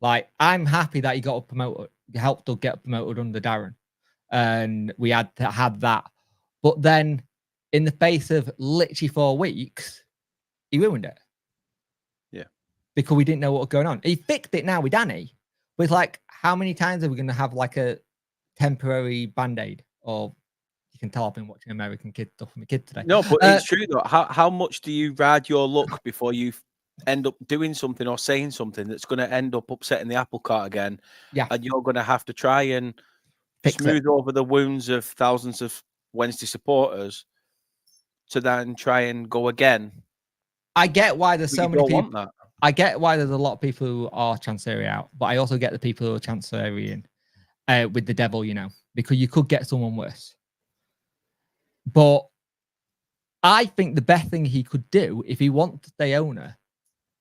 Speaker 2: Like, I'm happy that he got promoted, helped us get promoted under Darren, and we had to have that. But then, in the face of literally 4 weeks, he ruined it.
Speaker 1: Yeah,
Speaker 2: because we didn't know what was going on. He fixed it now with Danny. With like, how many times are we going to have like a temporary band-aid? Or you can tell I've been watching American Kid stuff with my kid today.
Speaker 1: No, but it's true though. How much do you ride your luck before you end up doing something or saying something that's going to end up upsetting the apple cart again?
Speaker 2: Yeah.
Speaker 1: And you're going to have to try and smooth over the wounds of thousands of Wednesday supporters to then try and go again.
Speaker 2: I get why there's so many people.
Speaker 1: Want that.
Speaker 2: I get why there's a lot of people who are Chancery out, but I also get the people who are Chancery in with the devil, you know, because you could get someone worse. But I think the best thing he could do if he wants to stay owner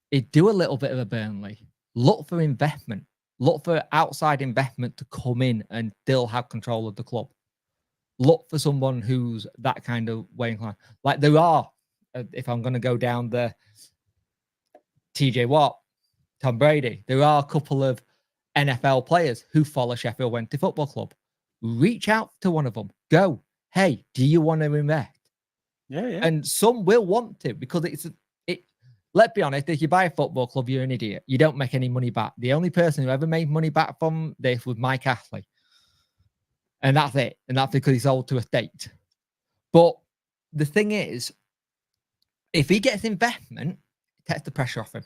Speaker 2: is do a little bit of a Burnley. Look for investment. Look for outside investment to come in and still have control of the club. Look for someone who's that kind of way inclined. Like there are, if I'm going to go down the TJ Watt, Tom Brady, there are a couple of NFL players who follow Sheffield Wednesday Football Club. Reach out to one of them. Go, hey, do you want to invest?
Speaker 1: Yeah, yeah.
Speaker 2: And some will want to because let's be honest, if you buy a football club, you're an idiot. You don't make any money back. The only person who ever made money back from this was Mike Ashley. And that's it. And that's because he sold to a state. But the thing is, if he gets investment, it takes the pressure off him.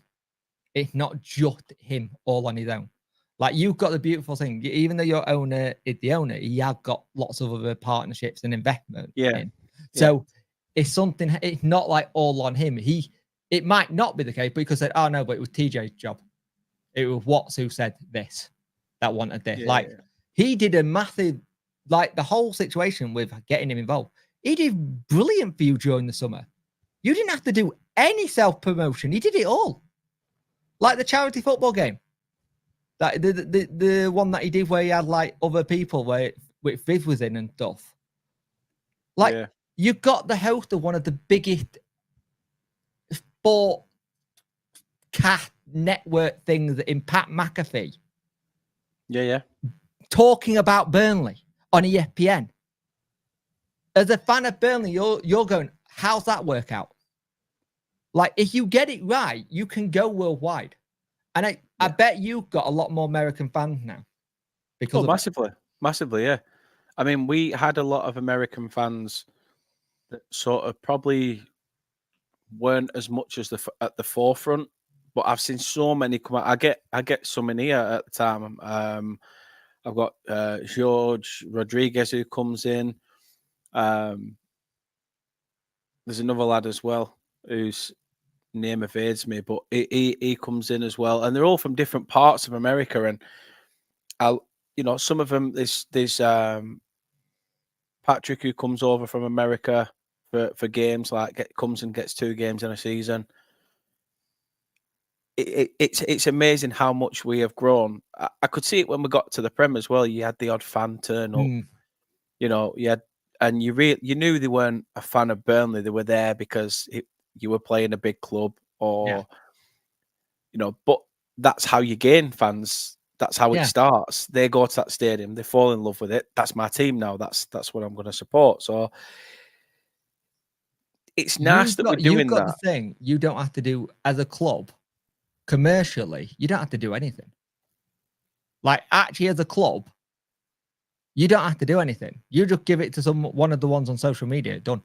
Speaker 2: It's not just him all on his own. Like you've got the beautiful thing, even though your owner is the owner, he has got lots of other partnerships and investment.
Speaker 1: Yeah.
Speaker 2: So it's something, it's not like all on him. It might not be the case, but he could say, oh no, but it was TJ's job. It was Watts who said this, that wanted this. He did a massive, like the whole situation with getting him involved. He did brilliant for you during the summer. You didn't have to do any self-promotion. He did it all. Like the charity football game. That the one that he did where he had like other people where Viv was in and stuff. Like you got the host of one of the biggest sport cast network things in Pat McAfee.
Speaker 1: Yeah, yeah.
Speaker 2: Talking about Burnley on ESPN. as a fan of Burnley, you're going, how's that work out? Like, if you get it right, you can go worldwide. And I bet you've got a lot more American fans now. Because
Speaker 1: massively, yeah. I mean, we had a lot of American fans that sort of probably weren't as much as at the forefront, but I've seen so many come out. I get some in here at the time. I've got George Rodriguez who comes in. There's another lad as well whose name evades me, but he comes in as well, and they're all from different parts of America. And some of them, there's Patrick who comes over from America for games, comes and gets 2 games in a season. It's amazing how much we have grown. I could see it when we got to the Prem as well. You had the odd fan turn up, you had, and you knew they weren't a fan of Burnley. They were there because you were playing a big club, or but that's how you gain fans. That's how it starts. They go to that stadium, they fall in love with it. That's my team now. That's what I'm going to support. So it's nice that we're doing that.
Speaker 2: The thing you don't have to do as a club commercially. You don't have to do anything. Like, actually, as a club, you don't have to do anything. You just give it to one of the ones on social media. Done.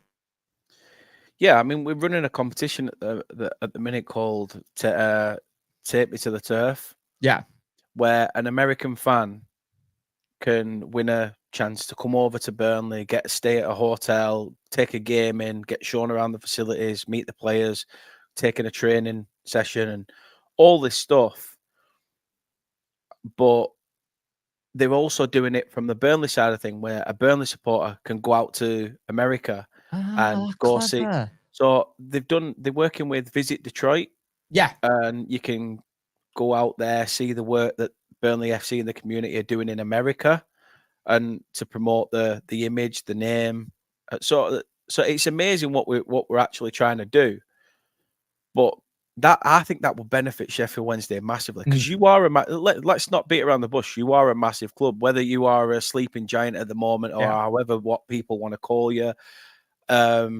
Speaker 1: Yeah, I mean, we're running a competition at the minute called Take Me to the Turf.
Speaker 2: Yeah,
Speaker 1: where an American fan can win a chance to come over to Burnley, get a stay at a hotel, take a game in, get shown around the facilities, meet the players, taking a training session, and all this stuff. But they're also doing it from the Burnley side of thing, where a Burnley supporter can go out to America and go see. So they're working with Visit Detroit.
Speaker 2: Yeah.
Speaker 1: And you can go out there, see the work that Burnley FC and the community are doing in America, and to promote the image, the name. So it's amazing what we're actually trying to do. But I think that will benefit Sheffield Wednesday massively, because you are let's not beat around the bush. You are a massive club, whether you are a sleeping giant at the moment or however what people want to call you. But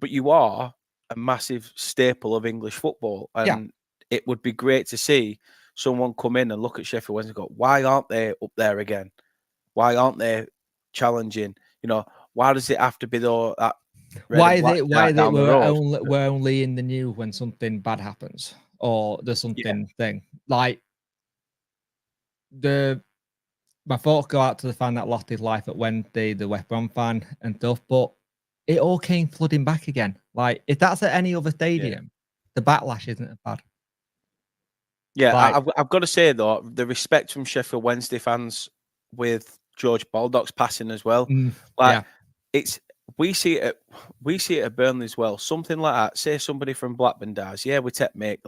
Speaker 1: you are a massive staple of English football, and it would be great to see someone come in and look at Sheffield Wednesday and go, why aren't they up there again? Why aren't they challenging? Why does it have to be that?
Speaker 2: Why we're only in the news when something bad happens or there's something thing like my thoughts go out to the fan that lost his life at Wednesday, the West Brom fan and stuff, but it all came flooding back again. Like, if that's at any other stadium, the backlash isn't as bad.
Speaker 1: Yeah, I've got to say though, the respect from Sheffield Wednesday fans with George Baldock's passing as well. We see it at Burnley as well. Something like that. Say somebody from Blackburn dies. Yeah, we make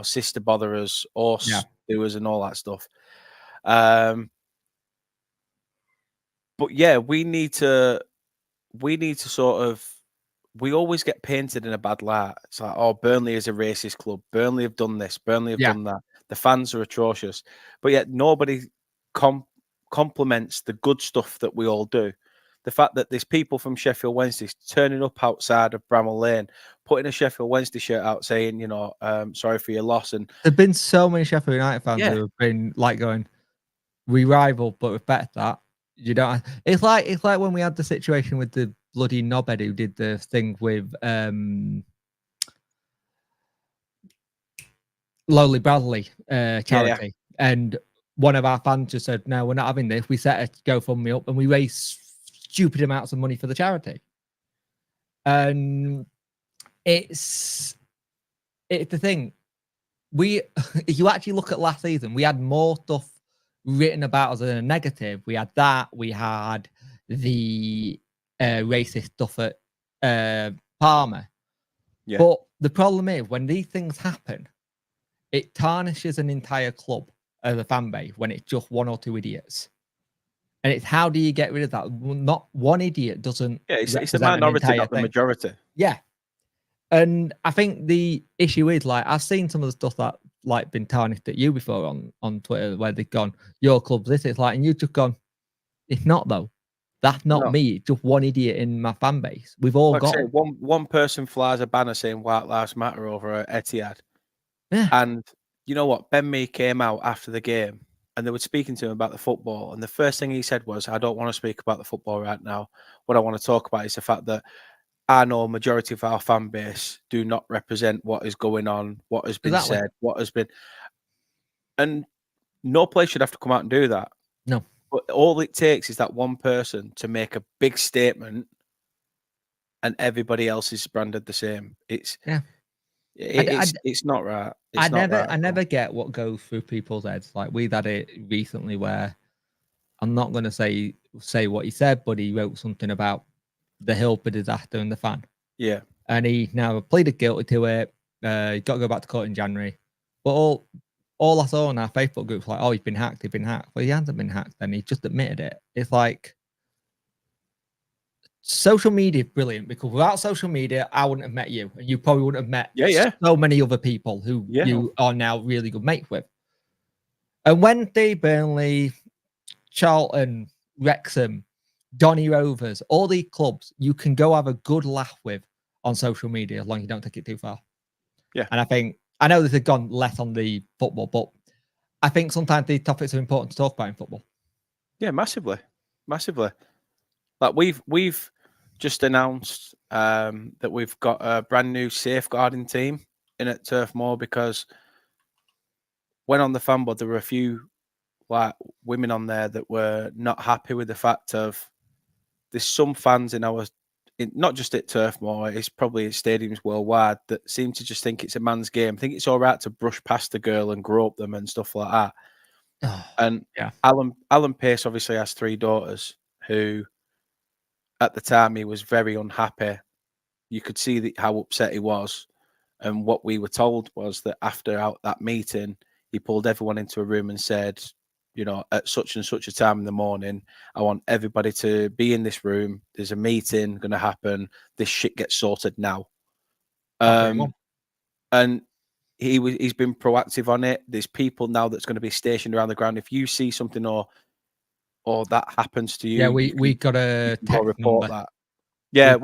Speaker 1: sister botherers, horse doers, and all that stuff. But yeah, we need to sort of. We always get painted in a bad light. It's like, oh, Burnley is a racist club. Burnley have done this. Burnley have done that. The fans are atrocious. But yet nobody compliments the good stuff that we all do. The fact that there's people from Sheffield Wednesday turning up outside of Bramall Lane, putting a Sheffield Wednesday shirt out saying, sorry for your loss. And
Speaker 2: there've been so many Sheffield United fans who have been like going, we rival, but we've bet that. You don't. It's like when we had the situation with the bloody knobhead who did the thing with Lowly Bradley charity, and one of our fans just said, "No, we're not having this." We set a GoFundMe up and we raised stupid amounts of money for the charity. And it's the thing. If you actually look at last season, we had more stuff written about us as a negative. We had that. We had the racist stuff at Palmer. Yeah. But the problem is, when these things happen, it tarnishes an entire club as a fan base when it's just one or two idiots. And it's how do you get rid of that? Not one idiot doesn't.
Speaker 1: Yeah, it's a minority, not the majority.
Speaker 2: Yeah. And I think the issue is, like, I've seen some of the stuff that like been tarnished at you before on Twitter, where they've gone, your club's this. It's like, and you've just gone, it's not though. That's not
Speaker 1: No.
Speaker 2: me. It's just one idiot in my fan base. We've all
Speaker 1: Like I
Speaker 2: got
Speaker 1: say,
Speaker 2: them.
Speaker 1: one person flies a banner saying White Lives Matter over Etihad.
Speaker 2: Yeah.
Speaker 1: And you know what? Ben Mee came out after the game and they were speaking to him about the football. And the first thing he said was, I don't want to speak about the football right now. What I want to talk about is the fact that I know majority of our fan base do not represent what is going on, what has been
Speaker 2: Exactly.
Speaker 1: said, what has been. And no place should have to come out and do that.
Speaker 2: No.
Speaker 1: But all it takes is that one person to make a big statement and everybody else is branded the same. It's it's not right. It's not right.
Speaker 2: I never get what goes through people's heads. Like we've had it recently where I'm not going to say what he said, but he wrote something about the Hillsborough disaster and the fan.
Speaker 1: Yeah.
Speaker 2: And he now pleaded guilty to it. He got to go back to court in January. But all I saw on our Facebook group was like, oh, he's been hacked. Well, he hasn't been hacked then. He just admitted it. It's like social media is brilliant because without social media, I wouldn't have met you. And you probably wouldn't have met so many other people who you are now really good mates with. And Wednesday, Burnley, Charlton, Wrexham, Donny Rovers, all these clubs you can go have a good laugh with on social media as long as you don't take it too far.
Speaker 1: Yeah.
Speaker 2: And I know this has gone less on the football, but I think sometimes these topics are important to talk about in football.
Speaker 1: Yeah, massively. Like we've just announced that we've got a brand new safeguarding team in at Turf Moor because when on the fan board there were a few like women on there that were not happy with the fact of there's some fans in our not just at Turf Moor, it's probably at stadiums worldwide that seem to just think it's a man's game. I think it's all right to brush past a girl and grope them and stuff like that. And Alan Pace obviously has 3 daughters who at the time he was very unhappy. You could see how upset he was. And what we were told was that after that meeting, he pulled everyone into a room and said, you know, at such and such a time in the morning, I want everybody to be in this room. There's a meeting going to happen. This shit gets sorted now. And he's been proactive on it. There's people now that's going to be stationed around the ground. If you see something or that happens to you,
Speaker 2: we got a text
Speaker 1: report
Speaker 2: number.
Speaker 1: that. Yeah,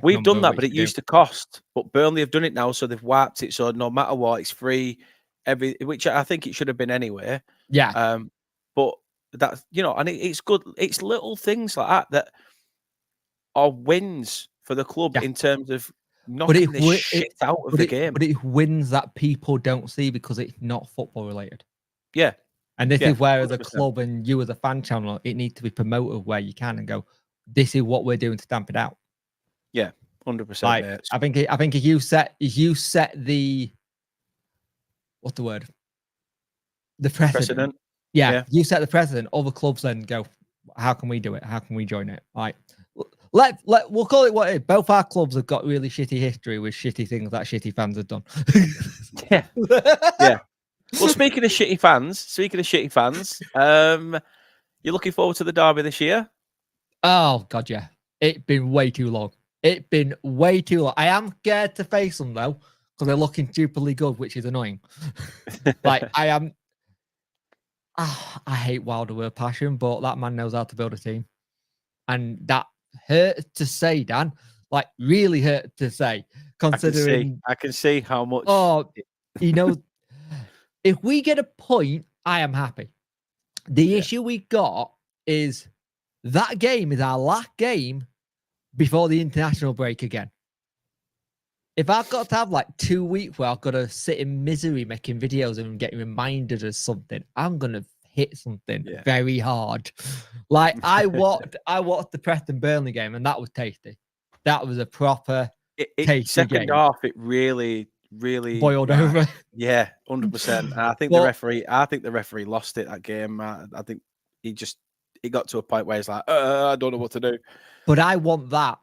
Speaker 1: we've done that, but it used to cost. But Burnley have done it now, so they've wiped it. So no matter what, it's free. Which I think it should have been anyway.
Speaker 2: Yeah.
Speaker 1: But that's and it's good. It's little things like that are wins for the club in terms of knocking this shit out of the game.
Speaker 2: But it wins that people don't see because it's not football related.
Speaker 1: Yeah.
Speaker 2: And this is where, as a club and you as a fan channel, it needs to be promoted where you can and go, this is what we're doing to stamp it out.
Speaker 1: Yeah, 100%.
Speaker 2: Like, I think if you set the what's the word? The precedent. Yeah, you set the precedent. Other clubs then go, how can we do it? How can we join it? Like, we'll call it what it is. Both our clubs have got really shitty history with shitty things that shitty fans have done.
Speaker 1: Yeah. Well, speaking of shitty fans, you're looking forward to the derby this year?
Speaker 2: Oh God, yeah. It's been way too long. I am scared to face them though, because they're looking stupidly good, which is annoying. Like I am. I hate Wilder with a passion, but that man knows how to build a team, and that hurt to say, Dan. Like really hurt to say, considering
Speaker 1: I can see how much.
Speaker 2: Oh, if we get a point, I am happy. The issue we got is that game is our last game before the international break again. If I've got to have like 2 weeks where I've got to sit in misery making videos and getting reminded of something, I'm going to hit something very hard. Like I watched the Preston Burnley game and that was tasty. That was a proper tasty
Speaker 1: second
Speaker 2: game.
Speaker 1: half, it really
Speaker 2: boiled over.
Speaker 1: Yeah, 100%. I think the referee lost it that game. I think he got to a point where he's like, I don't know what to do.
Speaker 2: But I want that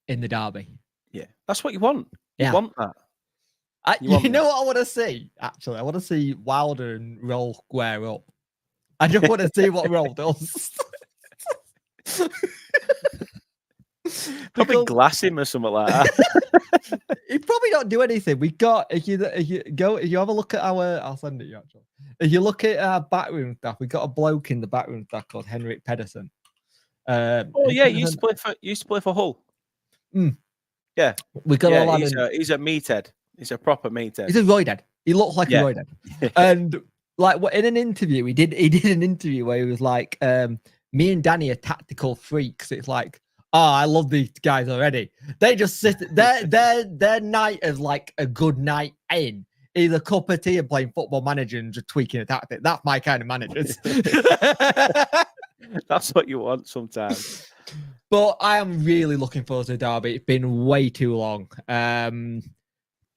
Speaker 2: in the derby.
Speaker 1: Yeah, that's what you want. You want that.
Speaker 2: You know what I want to see? Actually, I want to see Wilder and Roll square up. I just want to see what Roll does.
Speaker 1: Probably glass him or something like that.
Speaker 2: He'd probably not do anything. We got if you have a look at I'll send it you actually. If you look at our backroom staff, we got a bloke in the backroom staff called Henrik Pedersen.
Speaker 1: Oh yeah, you used to play for Hull. Yeah,
Speaker 2: we got all that.
Speaker 1: He's a meathead. He's a proper meathead.
Speaker 2: He's a roidhead. He looks like a roidhead. And like in an interview, he did an interview where he was like, "Me and Danny are tactical freaks." It's like, oh, I love these guys already. They just sit their night is like a good night in. Either cup of tea and playing Football Manager and just tweaking a tactic. That's my kind of managers.
Speaker 1: That's what you want sometimes.
Speaker 2: But I am really looking forward to Derby. It's been way too long. I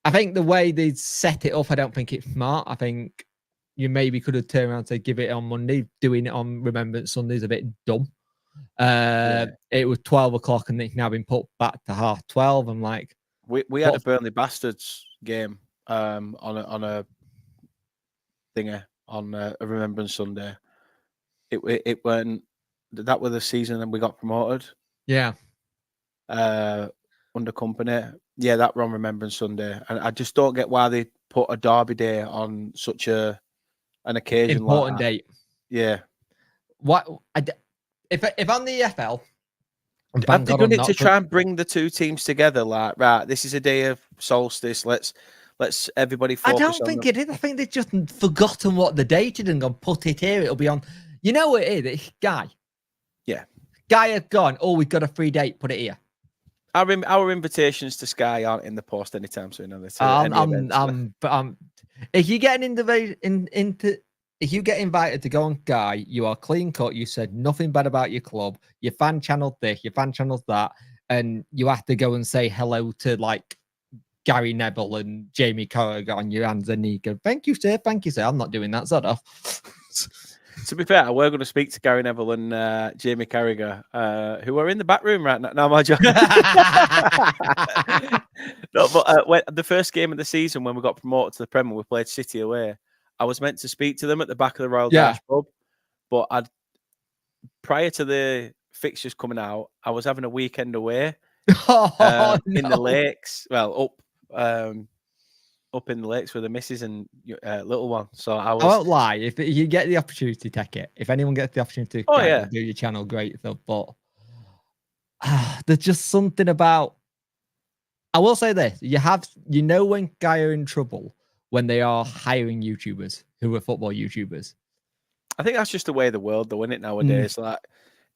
Speaker 2: think the way they set it up, I don't think it's smart. I think you maybe could have turned around to give it on Monday. Doing it on Remembrance Sunday is a bit dumb. It was 12 o'clock and it's now been put back to 12:30. I'm like,
Speaker 1: we had a Burnley Bastards game on a thinger on a Remembrance Sunday. It went that was the season and we got promoted.
Speaker 2: Yeah.
Speaker 1: Under company. Yeah, that were on Remembrance Sunday. And I just don't get why they put a Derby day on such an occasion
Speaker 2: important
Speaker 1: like that.
Speaker 2: date.
Speaker 1: Yeah.
Speaker 2: What if I'm the EFL,
Speaker 1: have they done it to try and bring the two teams together? Like, right, this is a day of solstice. Let's everybody focus.
Speaker 2: I don't think it is. I think they've just forgotten what the date is and gone, put it here. It'll be on. You know what it is? It's Guy.
Speaker 1: Yeah.
Speaker 2: Guy had gone, oh, we've got a free date, put it here.
Speaker 1: Our invitations to Sky aren't in the post anytime soon.
Speaker 2: If you get if you get invited to go on Guy, you are clean cut. You said nothing bad about your club. Your fan channeled this, your fan channeled that, and you have to go and say hello to like Gary Neville and Jamie Carragher on your hands and knee. Go, thank you, sir. Thank you, sir. I'm not doing that sort of.
Speaker 1: To be fair, we're going to speak to Gary Neville and Jamie Carragher, who are in the back room right now. No, my job. No, but when the first game of the season, when we got promoted to the Premier, we played City away. I was meant to speak to them at the back of the Royal Dutch pub, but prior to the fixtures coming out, I was having a weekend away in the lakes. Well, up in the lakes with the missus and little one. So I
Speaker 2: won't lie. If you get the opportunity, take it. If anyone gets the opportunity to do your channel, great stuff. But there's just something about. I will say this: you know when Guy are in trouble when they are hiring YouTubers who are football YouTubers.
Speaker 1: I think that's just the way of the world, though, isn't it? Nowadays, like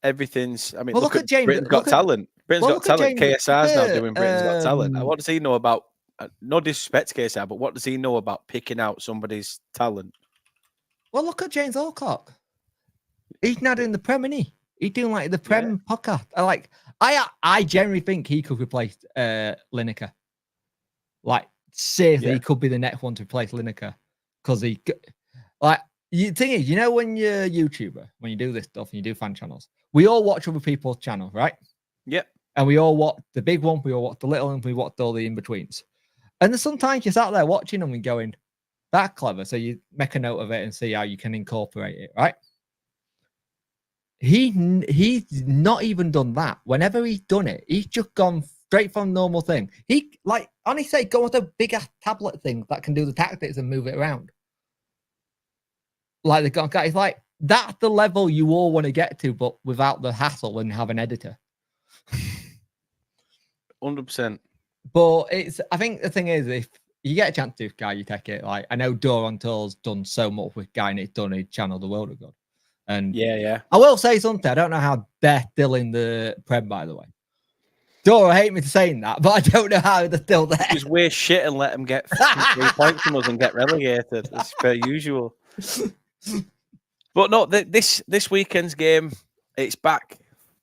Speaker 1: everything's. I mean,
Speaker 2: look at James.
Speaker 1: Britain's Got Talent. Britain's Got Talent. KSR's now doing Britain's Got Talent. What does he know about? No disrespect to KSR, but what does he know about picking out somebody's talent?
Speaker 2: Well, look at James Alcock. He's now doing the Prem, isn't he? He's doing like the Prem podcast. I generally think he could replace Lineker. Like, seriously, he could be the next one to replace Lineker. Because the thing is, you know, when you're a YouTuber, when you do this stuff and you do fan channels, we all watch other people's channels, right?
Speaker 1: Yep.
Speaker 2: And we all watch the big one, we all watch the little one, we watch all the in-betweens. And then sometimes you're sat there watching them and going, that's clever. So you make a note of it and see how you can incorporate it, right? He's not even done that. Whenever he's done it, he's just gone straight from normal thing. He, like, honestly, go with a big ass tablet thing that can do the tactics and move it around. Like, it's like, that's the level you all want to get to, but without the hassle and have an editor.
Speaker 1: 100%.
Speaker 2: But I think the thing is, if you get a chance to, Guy, you take it. Like, I know Doron Tour's done so much with Guy and it's done his channel, The World of God. And
Speaker 1: yeah.
Speaker 2: I will say something. I don't know how they're still in the Prem, by the way. Dora, hate me for saying that, but I don't know how they're still there.
Speaker 1: Just we're shit and let them get 3 points from us and get relegated. It's per usual. But no, this weekend's game, it's back.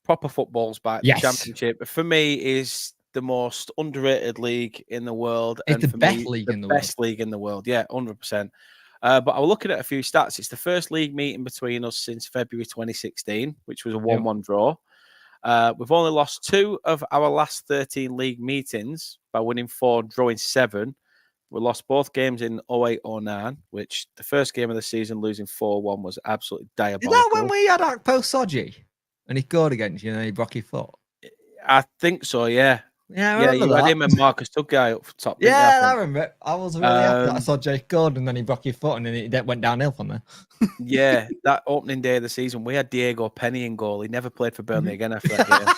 Speaker 1: Proper football's back.
Speaker 2: Yes.
Speaker 1: The Championship, for me, is the most underrated league in the world.
Speaker 2: It's
Speaker 1: and
Speaker 2: the best league in the world.
Speaker 1: Best league in the world. Yeah, 100%. But I was looking at a few stats. It's the first league meeting between us since February 2016, which was a 1-1 draw. We've only lost 2 of our last 13 league meetings by winning 4, drawing 7. We lost both games in 08-09, which the first game of the season, losing 4-1, was absolutely diabolical.
Speaker 2: Is that when we had Akpo Soji and he scored against you and he broke his foot?
Speaker 1: I think so, yeah.
Speaker 2: Yeah, I
Speaker 1: Yeah,
Speaker 2: remember
Speaker 1: you
Speaker 2: that.
Speaker 1: had him and Marcus Tugguy up top. Didn't you,
Speaker 2: Yeah, I
Speaker 1: think?
Speaker 2: remember it. I was really happy that I
Speaker 1: Um,
Speaker 2: saw Jake Gordon and then he broke his foot and then it went downhill from there.
Speaker 1: Yeah, that opening day of the season, we had Diego Penny in goal. He never played for Burnley again after that game.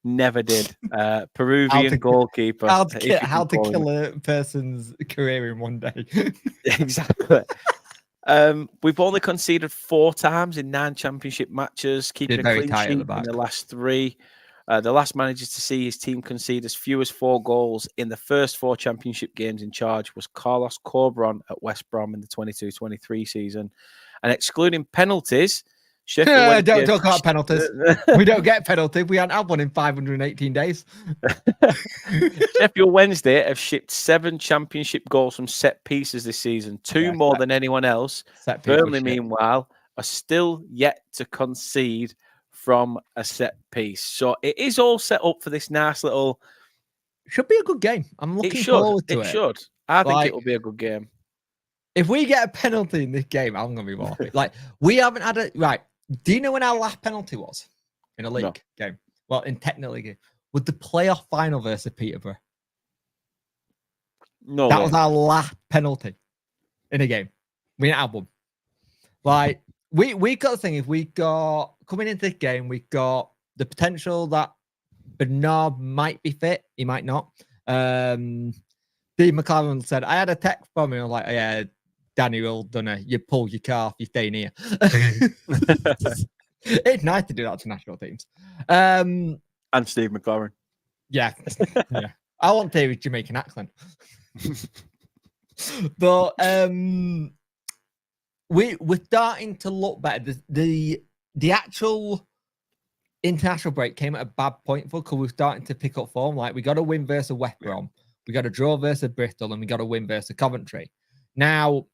Speaker 1: Never did. Peruvian goalkeeper.
Speaker 2: How
Speaker 1: if you
Speaker 2: to
Speaker 1: can call him.
Speaker 2: kill a person's career in one day.
Speaker 1: Exactly. We've only conceded 4 times in 9 championship matches, keeping a
Speaker 2: very
Speaker 1: clean
Speaker 2: tight at the
Speaker 1: sheet
Speaker 2: back.
Speaker 1: in the last 3. The last manager to see his team concede as few as 4 goals in the first 4 championship games in charge was Carlos Corberan at West Brom in the 22-23 season. And excluding penalties, Sheffield Wednesday...
Speaker 2: Don't talk about penalties. We don't get penalties. We haven't had one in 518 days.
Speaker 1: Sheffield Wednesday have shipped 7 championship goals from set pieces this season, 2 more than anyone else. Burnley, meanwhile, are still yet to concede from a set piece. So it is all set up for this nice little...
Speaker 2: Should be a good game. I'm looking forward to it.
Speaker 1: It should. I think it'll be a good game.
Speaker 2: If we get a penalty in this game, I'm going to be more happy. Like, we haven't had a... Right. Do you know when our last penalty was in a league game? Well, in technical league, with the playoff final versus Peterborough.
Speaker 1: No,
Speaker 2: that was our last penalty in a game. We didn't have one. Like, we got the thing. If we got coming into this game, we got the potential that Bernard might be fit. He might not. Steve McLaren said, I had a text from him. I was like, yeah, Daniel Dunner, you pull your car if you're staying here. It's nice to do that to national teams.
Speaker 1: And Steve McLaren.
Speaker 2: Yeah. Yeah. I want to hear his Jamaican accent. But we're starting to look better. The actual international break came at a bad point for because we're starting to pick up form. Like, we got a win versus West Brom, we got a draw versus Bristol, and we got a win versus Coventry. Now,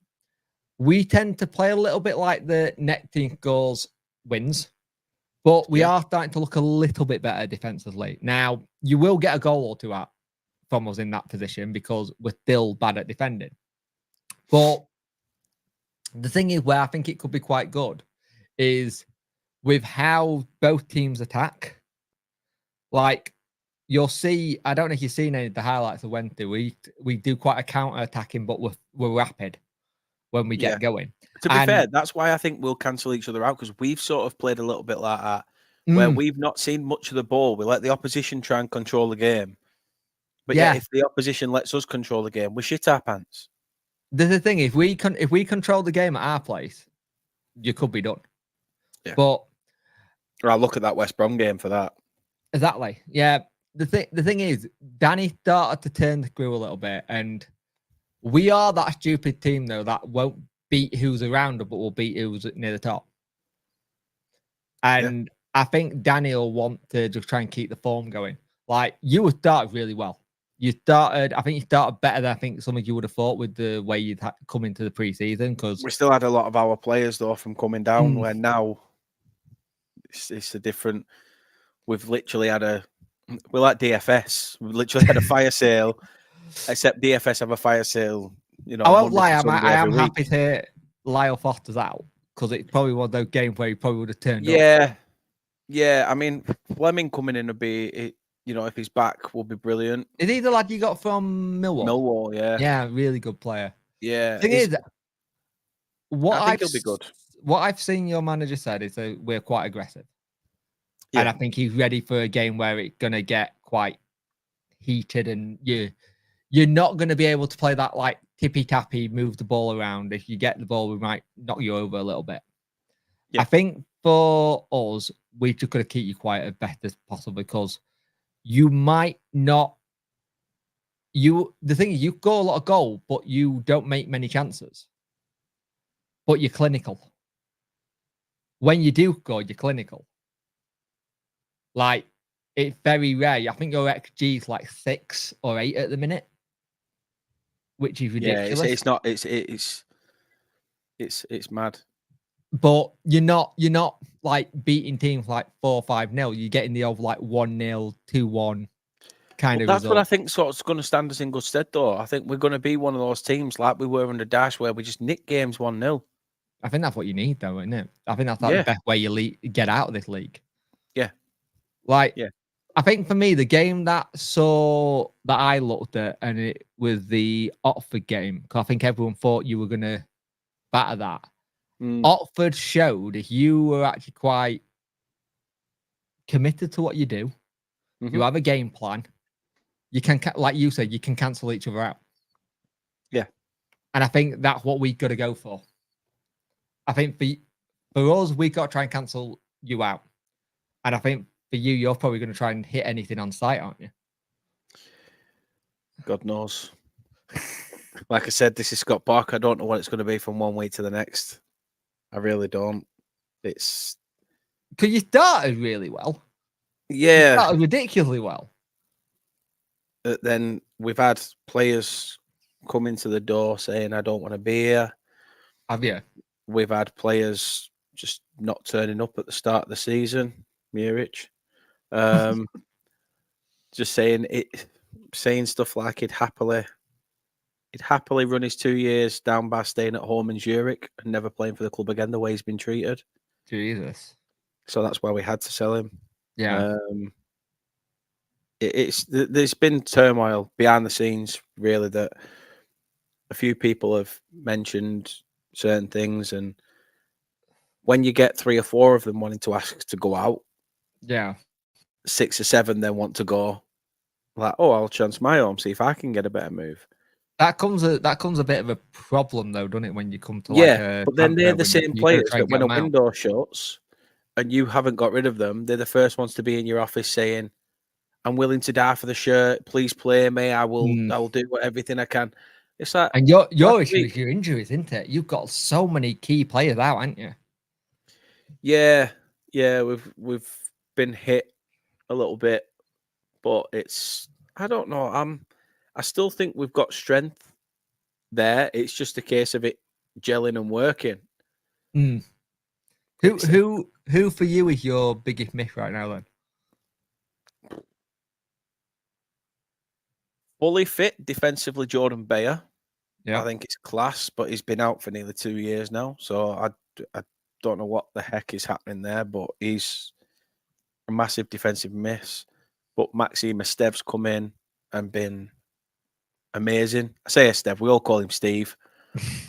Speaker 2: we tend to play a little bit like the net team goals wins, but we are starting to look a little bit better defensively. Now, you will get a goal or two out from us in that position because we're still bad at defending. But the thing is where I think it could be quite good is with how both teams attack. Like, you'll see, I don't know if you've seen any of the highlights of Wednesday. We do quite a counter-attacking, but we're rapid when we get going.
Speaker 1: To be fair, that's why I think we'll cancel each other out, because we've sort of played a little bit like that, where we've not seen much of the ball. We let the opposition try and control the game. But yeah, if the opposition lets us control the game, we shit our pants.
Speaker 2: The thing, if we control the game at our place, you could be done. Yeah. But
Speaker 1: I'll look at that West Brom game for that.
Speaker 2: Exactly. Yeah. The thing is, Danny started to turn the screw a little bit, and we are that stupid team though that won't beat who's around us, but will beat who's near the top. And I think Danny will want to just try and keep the form going. Like, you started really well. I think you started better than I think some of you would have thought with the way you'd come into the preseason. Because
Speaker 1: we still had a lot of our players though from coming down, where now it's a different. We've literally had we're like DFS. We've literally had a fire sale, except DFS have a fire sale. You know,
Speaker 2: I won't lie. I am happy to Lyle Foster's out because it's probably one of those games where he probably would have turned up.
Speaker 1: Yeah. I mean, Fleming coming in would be, you know, if he's back, will be brilliant.
Speaker 2: Is he the lad you got from Millwall?
Speaker 1: Millwall, yeah.
Speaker 2: Yeah, really good player.
Speaker 1: Yeah.
Speaker 2: Thing is,
Speaker 1: I think he'll be good.
Speaker 2: What I've seen your manager said is that we're quite aggressive. Yeah. And I think he's ready for a game where it's going to get quite heated, and you're not going to be able to play that like tippy-tappy, move the ball around. If you get the ball, we might knock you over a little bit. Yeah. I think for us, we just got to keep you quiet as best as possible, because you might not. The thing is, you score a lot of goals, but you don't make many chances. But you're clinical. When you do score, you're clinical. Like, it's very rare. I think your XG is like 6 or 8 at the minute, which is ridiculous.
Speaker 1: Yeah, it's not. It's mad.
Speaker 2: But you're not like beating teams like 4-5-0. You're getting the old like 1-0, 2-1 kind of.
Speaker 1: That's what I think sort of going to stand us in good stead, though. I think we're going to be one of those teams like we were under Dash, where we just nick games 1-0.
Speaker 2: I think that's what you need, though, isn't it? I think that's like the best way you get out of this league.
Speaker 1: Yeah.
Speaker 2: Like, I think for me, the game that I looked at, and it was the Oxford game, because I think everyone thought you were going to batter that. Oxford showed if you were actually quite committed to what you do, you have a game plan, you can, like you said, you can cancel each other out.
Speaker 1: Yeah.
Speaker 2: And I think that's what we got to go for. I think for us, we got to try and cancel you out. And I think for you, you're probably going to try and hit anything on site, aren't you?
Speaker 1: God knows. Like I said, this is Scott Park. I don't know what it's going to be from one week to the next. I really don't. It's
Speaker 2: because you started really well.
Speaker 1: Yeah.
Speaker 2: You started ridiculously well.
Speaker 1: Then we've had players come into the door saying, I don't want to be here.
Speaker 2: Have you?
Speaker 1: We've had players just not turning up at the start of the season. Muric. Just saying stuff like he'd happily run his 2 years down by staying at home in Zurich and never playing for the club again the way he's been treated.
Speaker 2: Jesus.
Speaker 1: So that's why we had to sell him.
Speaker 2: Yeah.
Speaker 1: There's been turmoil behind the scenes, really, that a few people have mentioned certain things, and when you get 3 or 4 of them wanting to ask to go out,
Speaker 2: yeah,
Speaker 1: 6 or 7 then want to go. Like, oh, I'll chance my arm, see if I can get a better move.
Speaker 2: That comes a bit of a problem, though, doesn't it? When you come to
Speaker 1: but then they're the same players that when a window shuts and you haven't got rid of them, they're the first ones to be in your office saying, "I'm willing to die for the shirt. Please play me. I will do everything I can." It's like,
Speaker 2: and your issue is your injuries, isn't it? You've got so many key players out, haven't you?
Speaker 1: Yeah, we've been hit a little bit, but I don't know. I still think we've got strength there. It's just a case of it gelling and working.
Speaker 2: Who for you is your biggest myth right now, then?
Speaker 1: Fully fit defensively, Jordan Bayer.
Speaker 2: Yeah,
Speaker 1: I think it's class, but he's been out for nearly 2 years now, so I don't know what the heck is happening there. But he's a massive defensive miss. But Maxime Estev's come in and been amazing. I say Esteve, we all call him Steve.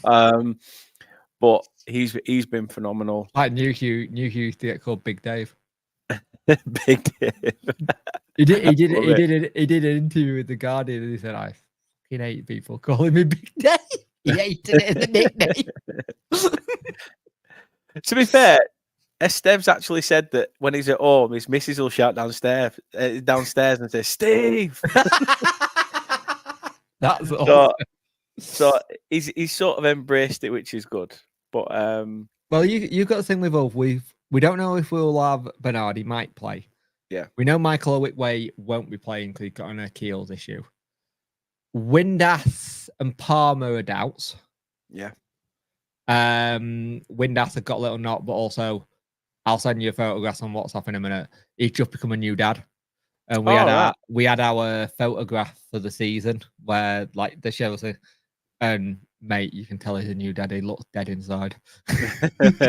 Speaker 1: But he's been phenomenal.
Speaker 2: I knew Hugh used to get called Big Dave.
Speaker 1: Big Dave.
Speaker 2: He did an interview with the Guardian, and he said, "I fucking hate people calling me Big Dave." He hated it as a nickname.
Speaker 1: To be fair, Esteve's actually said that when he's at home, his missus will shout downstairs and say, "Steve."
Speaker 2: That's awesome.
Speaker 1: So he's sort of embraced it, which is good. But
Speaker 2: well, you got to think with both. We don't know if we'll have Bernard. He might play.
Speaker 1: Yeah.
Speaker 2: We know Michael Owikway won't be playing because he's got an Achilles issue. Windass and Palmer are doubts.
Speaker 1: Yeah.
Speaker 2: Windass have got a little knot, but also I'll send you a photograph on WhatsApp in a minute. He's just become a new dad. And we had our photograph for the season where like the show was, and mate, you can tell he's a new dad. He looks dead inside.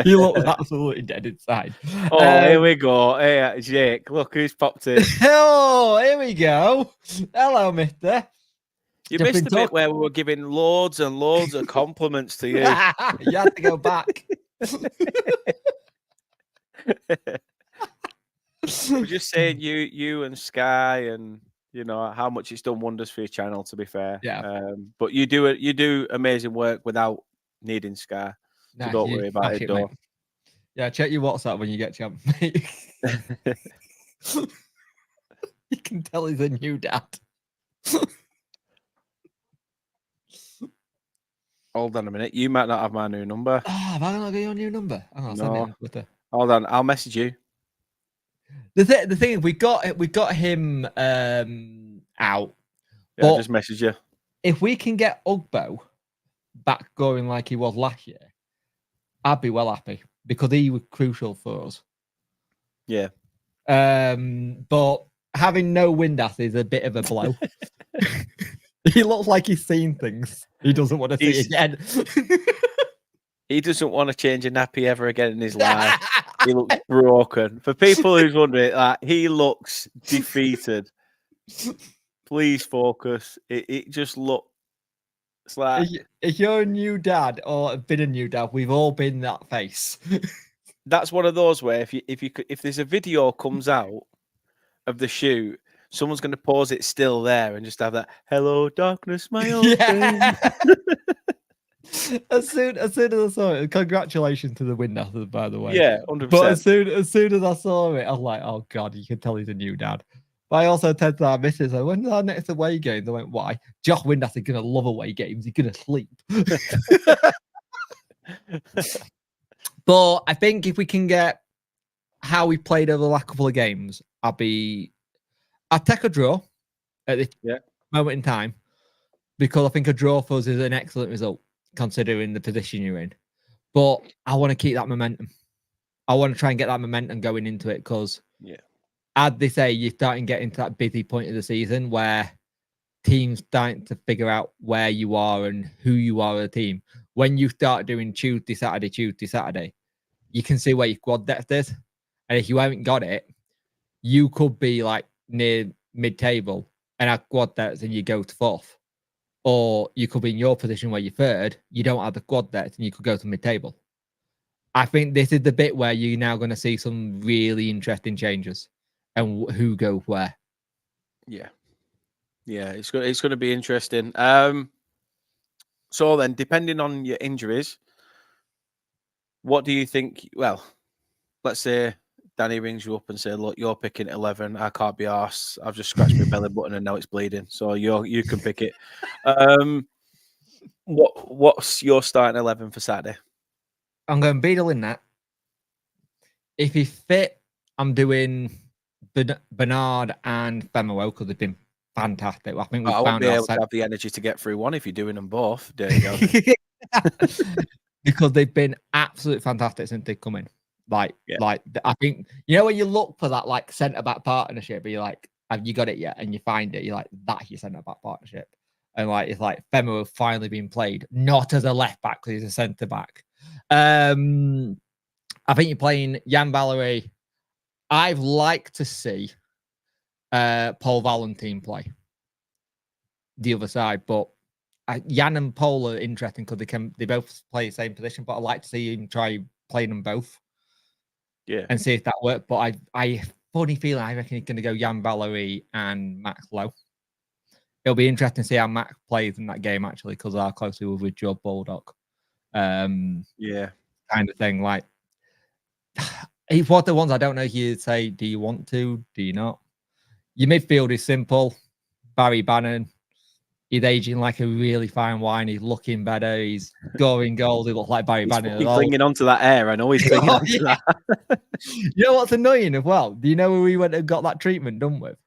Speaker 2: He looks absolutely dead inside.
Speaker 1: Oh, here we go. Hey, Jake, look who's popped in.
Speaker 2: Oh, here we go. Hello, mister.
Speaker 1: You missed the bit where we were giving loads and loads of compliments to you.
Speaker 2: You had to go back.
Speaker 1: We're just saying you and Sky, and you know how much it's done wonders for your channel. To be fair,
Speaker 2: yeah.
Speaker 1: But you do amazing work without needing Sky. So don't worry about it, though.
Speaker 2: Yeah, check your WhatsApp when you get a chance, mate. You can tell he's a new dad.
Speaker 1: Hold on a minute. You might not have my new number.
Speaker 2: Oh, have I not got your new number?
Speaker 1: No. Hold on. I'll message you.
Speaker 2: The thing is, we got him out.
Speaker 1: Yeah, I'll just message you.
Speaker 2: If we can get Ugbo back going like he was last year, I'd be well happy because he was crucial for us.
Speaker 1: Yeah.
Speaker 2: But having no Windass is a bit of a blow. He looks like he's seen things he doesn't want to see again.
Speaker 1: He doesn't want to change a nappy ever again in his life. He looks broken. For people who's wondering, he looks defeated. Please focus. It just looks like
Speaker 2: if you're a new dad or have been a new dad, we've all been that face.
Speaker 1: that's one of those where if there's a video comes out of the shoot, someone's going to pause it still there and just have that "Hello, darkness, my old friend."
Speaker 2: As soon as I saw it, congratulations to the winner, by the way.
Speaker 1: Yeah, 100%.
Speaker 2: But as soon as I saw it, I was like, oh god, you can tell he's a new dad. But I also tend to our missus. I went, our next away game. They went, why? Josh Windass is gonna love away games. He's gonna sleep. But I think if we can get how we played over the last couple of games, I'd take a draw at this moment in time, because I think a draw for us is an excellent result considering the position you're in. But I want to keep that momentum. I want to try and get that momentum going into it, because as they say, you're starting to get into that busy point of the season where teams starting to figure out where you are and who you are as a team. When you start doing Tuesday, Saturday, you can see where your squad depth is. And if you haven't got it, you could be like near mid-table and have squad depth and you go to fourth. Or you could be in your position where you're third, you don't have the squad depth and you could go to mid-table. I think this is the bit where you're now going to see some really interesting changes and who goes where.
Speaker 1: Yeah, it's going to be interesting. So then, depending on your injuries, what do you think? Well, let's say Danny rings you up and say, "Look, you're picking 11. I can't be arsed. I've just scratched my belly button and now it's bleeding. So you can pick it." What's your starting 11 for Saturday?
Speaker 2: I'm going Beadle in that. If he's fit, I'm doing Bernard and Femowo because they've been fantastic. I think we
Speaker 1: won't
Speaker 2: found
Speaker 1: be able to have the energy to get through one if you're doing them both. There you go.
Speaker 2: Because they've been absolutely fantastic since they've come in. Like I think, you know, when you look for that like centre back partnership, you're like, have you got it yet? And you find it, you're like, that's your centre back partnership. And like it's like Femowo finally being played, not as a left back because he's a centre back. I think you're playing Jan Valery. I'd like to see Paul Valentine play the other side, but Jan and Paul are interesting because they both play the same position. But I'd like to see him try playing them both, and see if that works. But I funny feeling I reckon he's going to go Jan Valery and Max Lowe. It'll be interesting to see how Max plays in that game actually, because how closely we're with Joe Baldock. Kind of thing. Like, it's one of the ones I don't know if you'd say, do you want to? Do you not? Your midfield is simple. Barry Bannon, he's aging like a really fine wine. He's looking better. He's scoring goals. He looks like Barry Bannon.
Speaker 1: He's clinging onto that air. I know he's clinging onto that.
Speaker 2: You know what's annoying as well? Do you know where we went and got that treatment done with?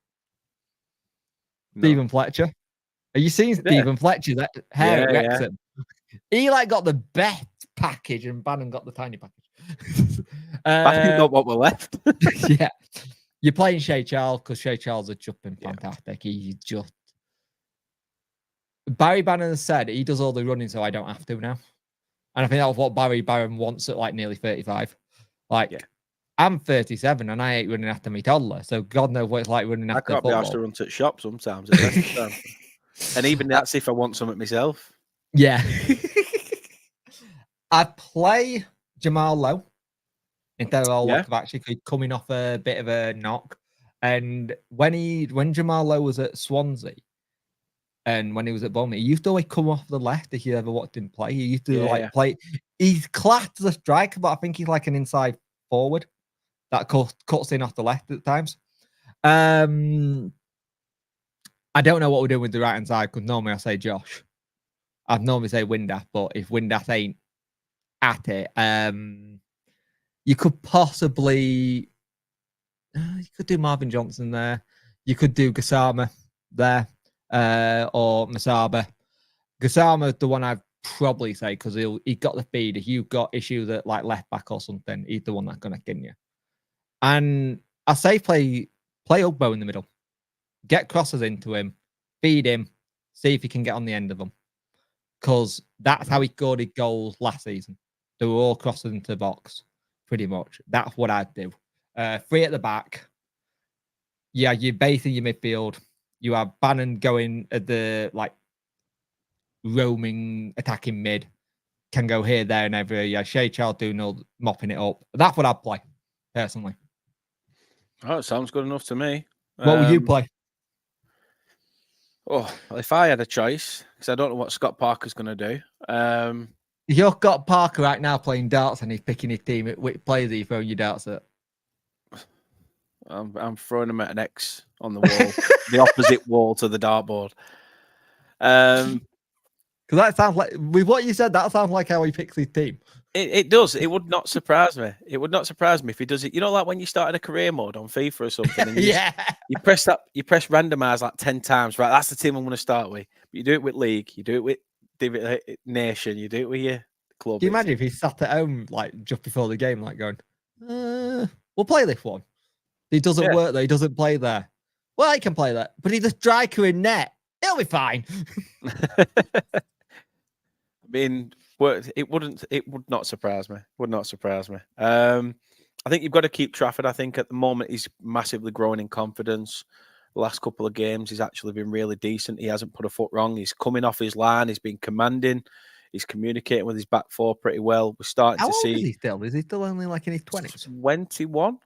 Speaker 2: No. Stephen Fletcher. Have you seen Stephen Fletcher? That hair at Wrexham. He like got the best package and Bannon got the tiny package.
Speaker 1: Bannon got what we're left.
Speaker 2: Yeah. You're playing Shea Charles because Shea Charles has just been fantastic. He's just... Barry Bannon said he does all the running so I don't have to now. And I think that was what Barry Bannon wants at like nearly 35. Like, I'm 37 and I ain't running after me toddler. So God knows what it's like running after football.
Speaker 1: I can't be asked to run to the shop sometimes. And even that's if I want something myself.
Speaker 2: Yeah. I play Jamal Lowe instead of actually coming off a bit of a knock. And when Jamal Lowe was at Swansea and when he was at Burnley, he used to always come off the left if you ever watched him play. He used to play. He's classed as a striker, but I think he's like an inside forward that cuts in off the left at times. I don't know what we're doing with the right hand side because normally I say Josh. I'd normally say Windass, but if Windass ain't at it, you could possibly you could do Marvin Johnson there. You could do Gassama there, or Masaba. Gassama is the one I'd probably say because he got the feed. If you've got issues at like left back or something, he's the one that's gonna get you. And I say play Ugbo in the middle. Get crosses into him, feed him, see if he can get on the end of them. Because that's how he scored his goals last season. They were all crossing into the box, pretty much. That's what I'd do. 3 at the back. Yeah, you're basing your midfield. You have Bannon going at the roaming, attacking mid. Can go here, there, and everywhere. Yeah, Shea Child doing all mopping it up. That's what I'd play, personally.
Speaker 1: Oh, it sounds good enough to me.
Speaker 2: What would you play?
Speaker 1: Oh, if I had a choice, because I don't know what Scott Parker's going to do.
Speaker 2: You've got Parker right now playing darts and he's picking his team. Which players are you throwing your darts at?
Speaker 1: I'm throwing him at an X on the wall, the opposite wall to the dartboard. Because
Speaker 2: that sounds like, with what you said, that sounds like how he picks his team.
Speaker 1: It does. It would not surprise me. It would not surprise me if he does it. You know, like when you start in a career mode on FIFA or something. And you press randomize like 10 times. Right, that's the team I'm going to start with. But you do it with league. You do it with nation. You do it with your club.
Speaker 2: Can you imagine if he sat at home just before the game, going, "We'll play this one." He doesn't work there. He doesn't play there. Well, he can play that, but he's a striker in net. He'll be fine.
Speaker 1: I mean, it would not surprise me. Would not surprise me. I think you've got to keep Trafford. I think at the moment he's massively growing in confidence. The last couple of games, he's actually been really decent. He hasn't put a foot wrong. He's coming off his line. He's been commanding. He's communicating with his back four pretty well. We're starting
Speaker 2: How
Speaker 1: to
Speaker 2: old
Speaker 1: see.
Speaker 2: Is he still? Is he still only in his 20s?
Speaker 1: 21.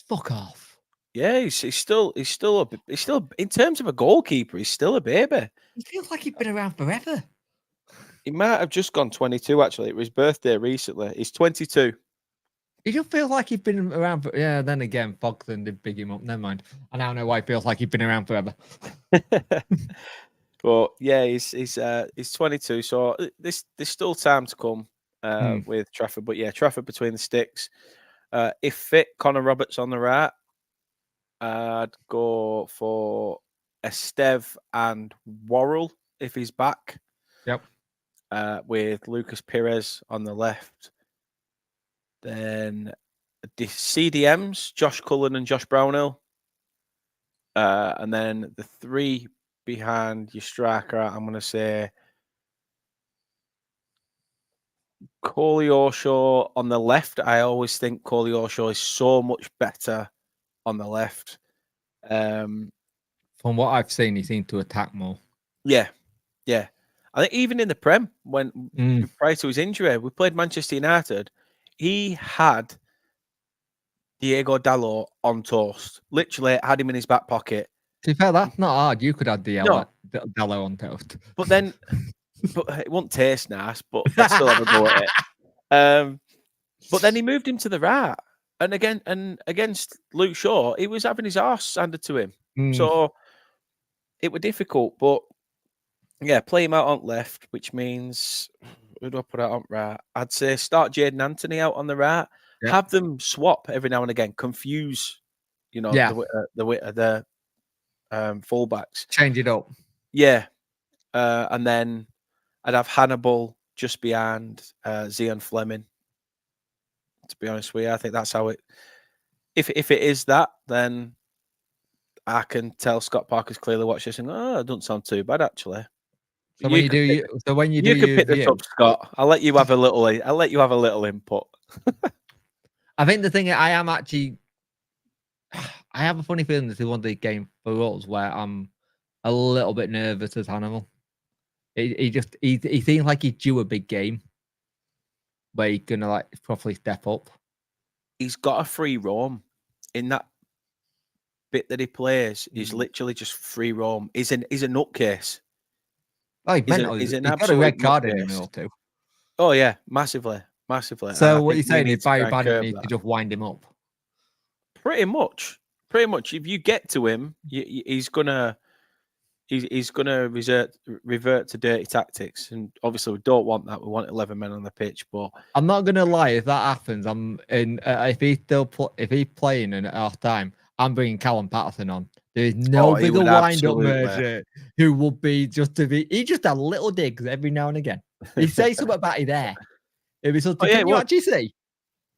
Speaker 2: Fuck off.
Speaker 1: Yeah, he's still in terms of a goalkeeper, he's still a baby.
Speaker 2: He feels like he's been around forever.
Speaker 1: He might have just gone 22. Actually, it was his birthday recently. He's 22.
Speaker 2: He just feels like he's been around for. Yeah, then again, Fogden did big him up. Never mind. I now know why he feels like he's been around forever.
Speaker 1: But yeah, he's 22. So there's still time to come with Trafford. But yeah, Trafford between the sticks. If fit, Connor Roberts on the right. I'd go for Esteve and Worrell if he's back.
Speaker 2: Yep.
Speaker 1: With Lucas Pires on the left. Then the CDMs, Josh Cullen and Josh Brownhill. And then the 3 behind your striker, I'm going to say Coley Orshaw on the left. I always think Coley Orshaw is so much better on the left.
Speaker 2: From what I've seen, he seemed to attack more.
Speaker 1: Yeah. I think even in the Prem, when prior to his injury, we played Manchester United. He had Diego Dalot on toast. Literally had him in his back pocket.
Speaker 2: To be fair, that's not hard. You could have Dalot on toast.
Speaker 1: But it won't taste nice, but I still have a go at it. But then he moved him to the right. And against Luke Shaw, he was having his arse handed to him. So it was difficult. But yeah, play him out on left, which means who do I put out on right? I'd say start Jaden Anthony out on the right. Yep. Have them swap every now and again, confuse, the fullbacks.
Speaker 2: Change it up.
Speaker 1: Yeah. And then I'd have Hannibal just behind Zian Fleming. To be honest with you, I think that's how it. If it is that, then I can tell Scott Parker's clearly watched this and it doesn't sound too bad actually.
Speaker 2: So when you
Speaker 1: can pick this up, Scott. I'll let you have a little input.
Speaker 2: I think the thing I have a funny feeling this is one of the games for us where I'm a little bit nervous as Hannibal. He seems like he's due a big game where he's gonna properly step up.
Speaker 1: He's got a free roam in that bit that he plays. He's literally just free roam. He's a nutcase.
Speaker 2: Oh, he's got a red card in him too.
Speaker 1: Oh yeah, massively.
Speaker 2: So what you're saying is Barry Bannon needs to just wind him up.
Speaker 1: Pretty much. If you get to him, he's gonna revert to dirty tactics, and obviously we don't want that. We want 11 men on the pitch. But
Speaker 2: I'm not gonna lie, if that happens, if he's playing and at half time, I'm bringing Callum Patterson on. There's no bigger wind-up merger who would be he just had little digs every now and again. He say something about it there. It'd be something you actually see.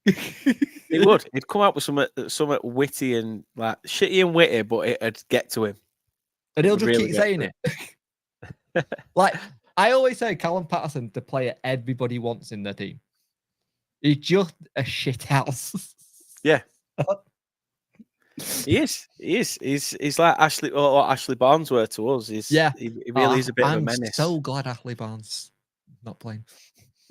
Speaker 1: It would. He'd come out with something witty and shitty and witty, but it'd get to him.
Speaker 2: And he'll just keep saying it. I always say Callum Patterson the player everybody wants in their team. He's just a shit house.
Speaker 1: Yeah. He is. He's like Ashley or what Ashley Barnes were to us. He really is a bit of a menace.
Speaker 2: I'm so glad Ashley Barnes not playing.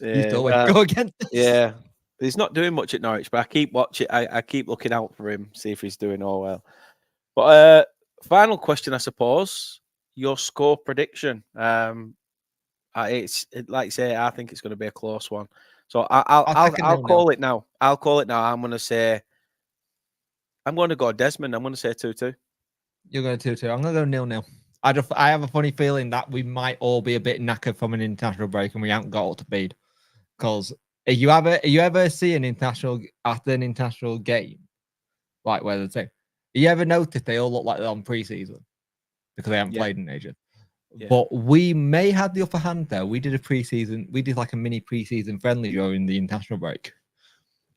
Speaker 1: Yeah,
Speaker 2: Go against us.
Speaker 1: Yeah. He's not doing much at Norwich, but I keep watching. I keep looking out for him, see if he's doing all well. But final question, I suppose. Your score prediction. It's like you say. I think it's going to be a close one. So I'll call it now. I'll call it now. I'm going to say. I'm going to go Desmond. I'm going to say 2-2.
Speaker 2: You're going to 2-2. I'm going to go 0-0. I have a funny feeling that we might all be a bit knackered from an international break and we haven't got up to speed. Because you ever see an international after an international game, like where the team, you ever notice they all look like they're on pre-season because they haven't played in ages? Yeah. But we may have the upper hand there. We did like a mini pre-season friendly during the international break.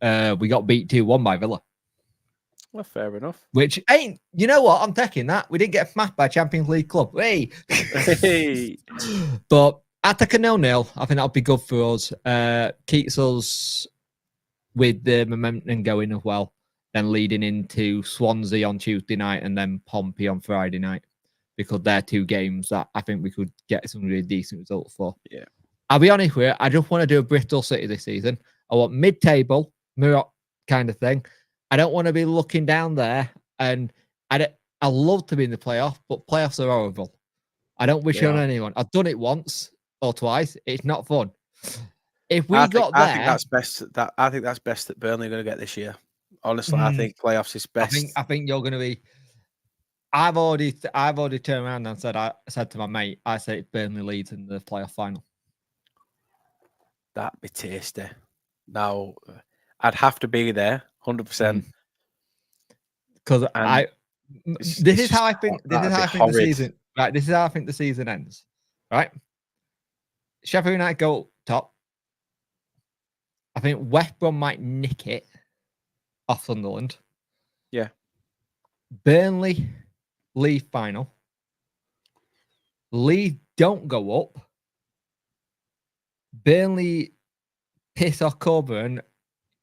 Speaker 2: We got beat 2-1 by Villa.
Speaker 1: Well, fair enough.
Speaker 2: Which ain't, you know what? I'm taking that. We didn't get smashed by a Champions League club. Hey. But I take a 0-0. I think that'll be good for us. Keeps us with the momentum going as well. Then leading into Swansea on Tuesday night and then Pompey on Friday night. Because they're two games that I think we could get some really decent results for.
Speaker 1: Yeah.
Speaker 2: I'll be honest with you. I just want to do a Bristol City this season. I want mid-table, Mirror kind of thing. I don't want to be looking down there, and I love to be in the playoff, but playoffs are horrible. I don't wish it on anyone. I've done it once or twice. It's not fun. If we got there,
Speaker 1: I think that's best. I think that's best that Burnley are going to get this year. Honestly, I think playoffs is best.
Speaker 2: I think you're going to be. I've already turned around and said to my mate, I say it's Burnley Leeds in the playoff final.
Speaker 1: That'd be tasty. Now, I'd have to be there. 100%.
Speaker 2: Because this is how I think the season. Right, this is how I think the season ends. Right, Sheffield United go up top. I think West Brom might nick it off Sunderland.
Speaker 1: Yeah.
Speaker 2: Burnley leave final. Leeds don't go up. Burnley piss off Coburn.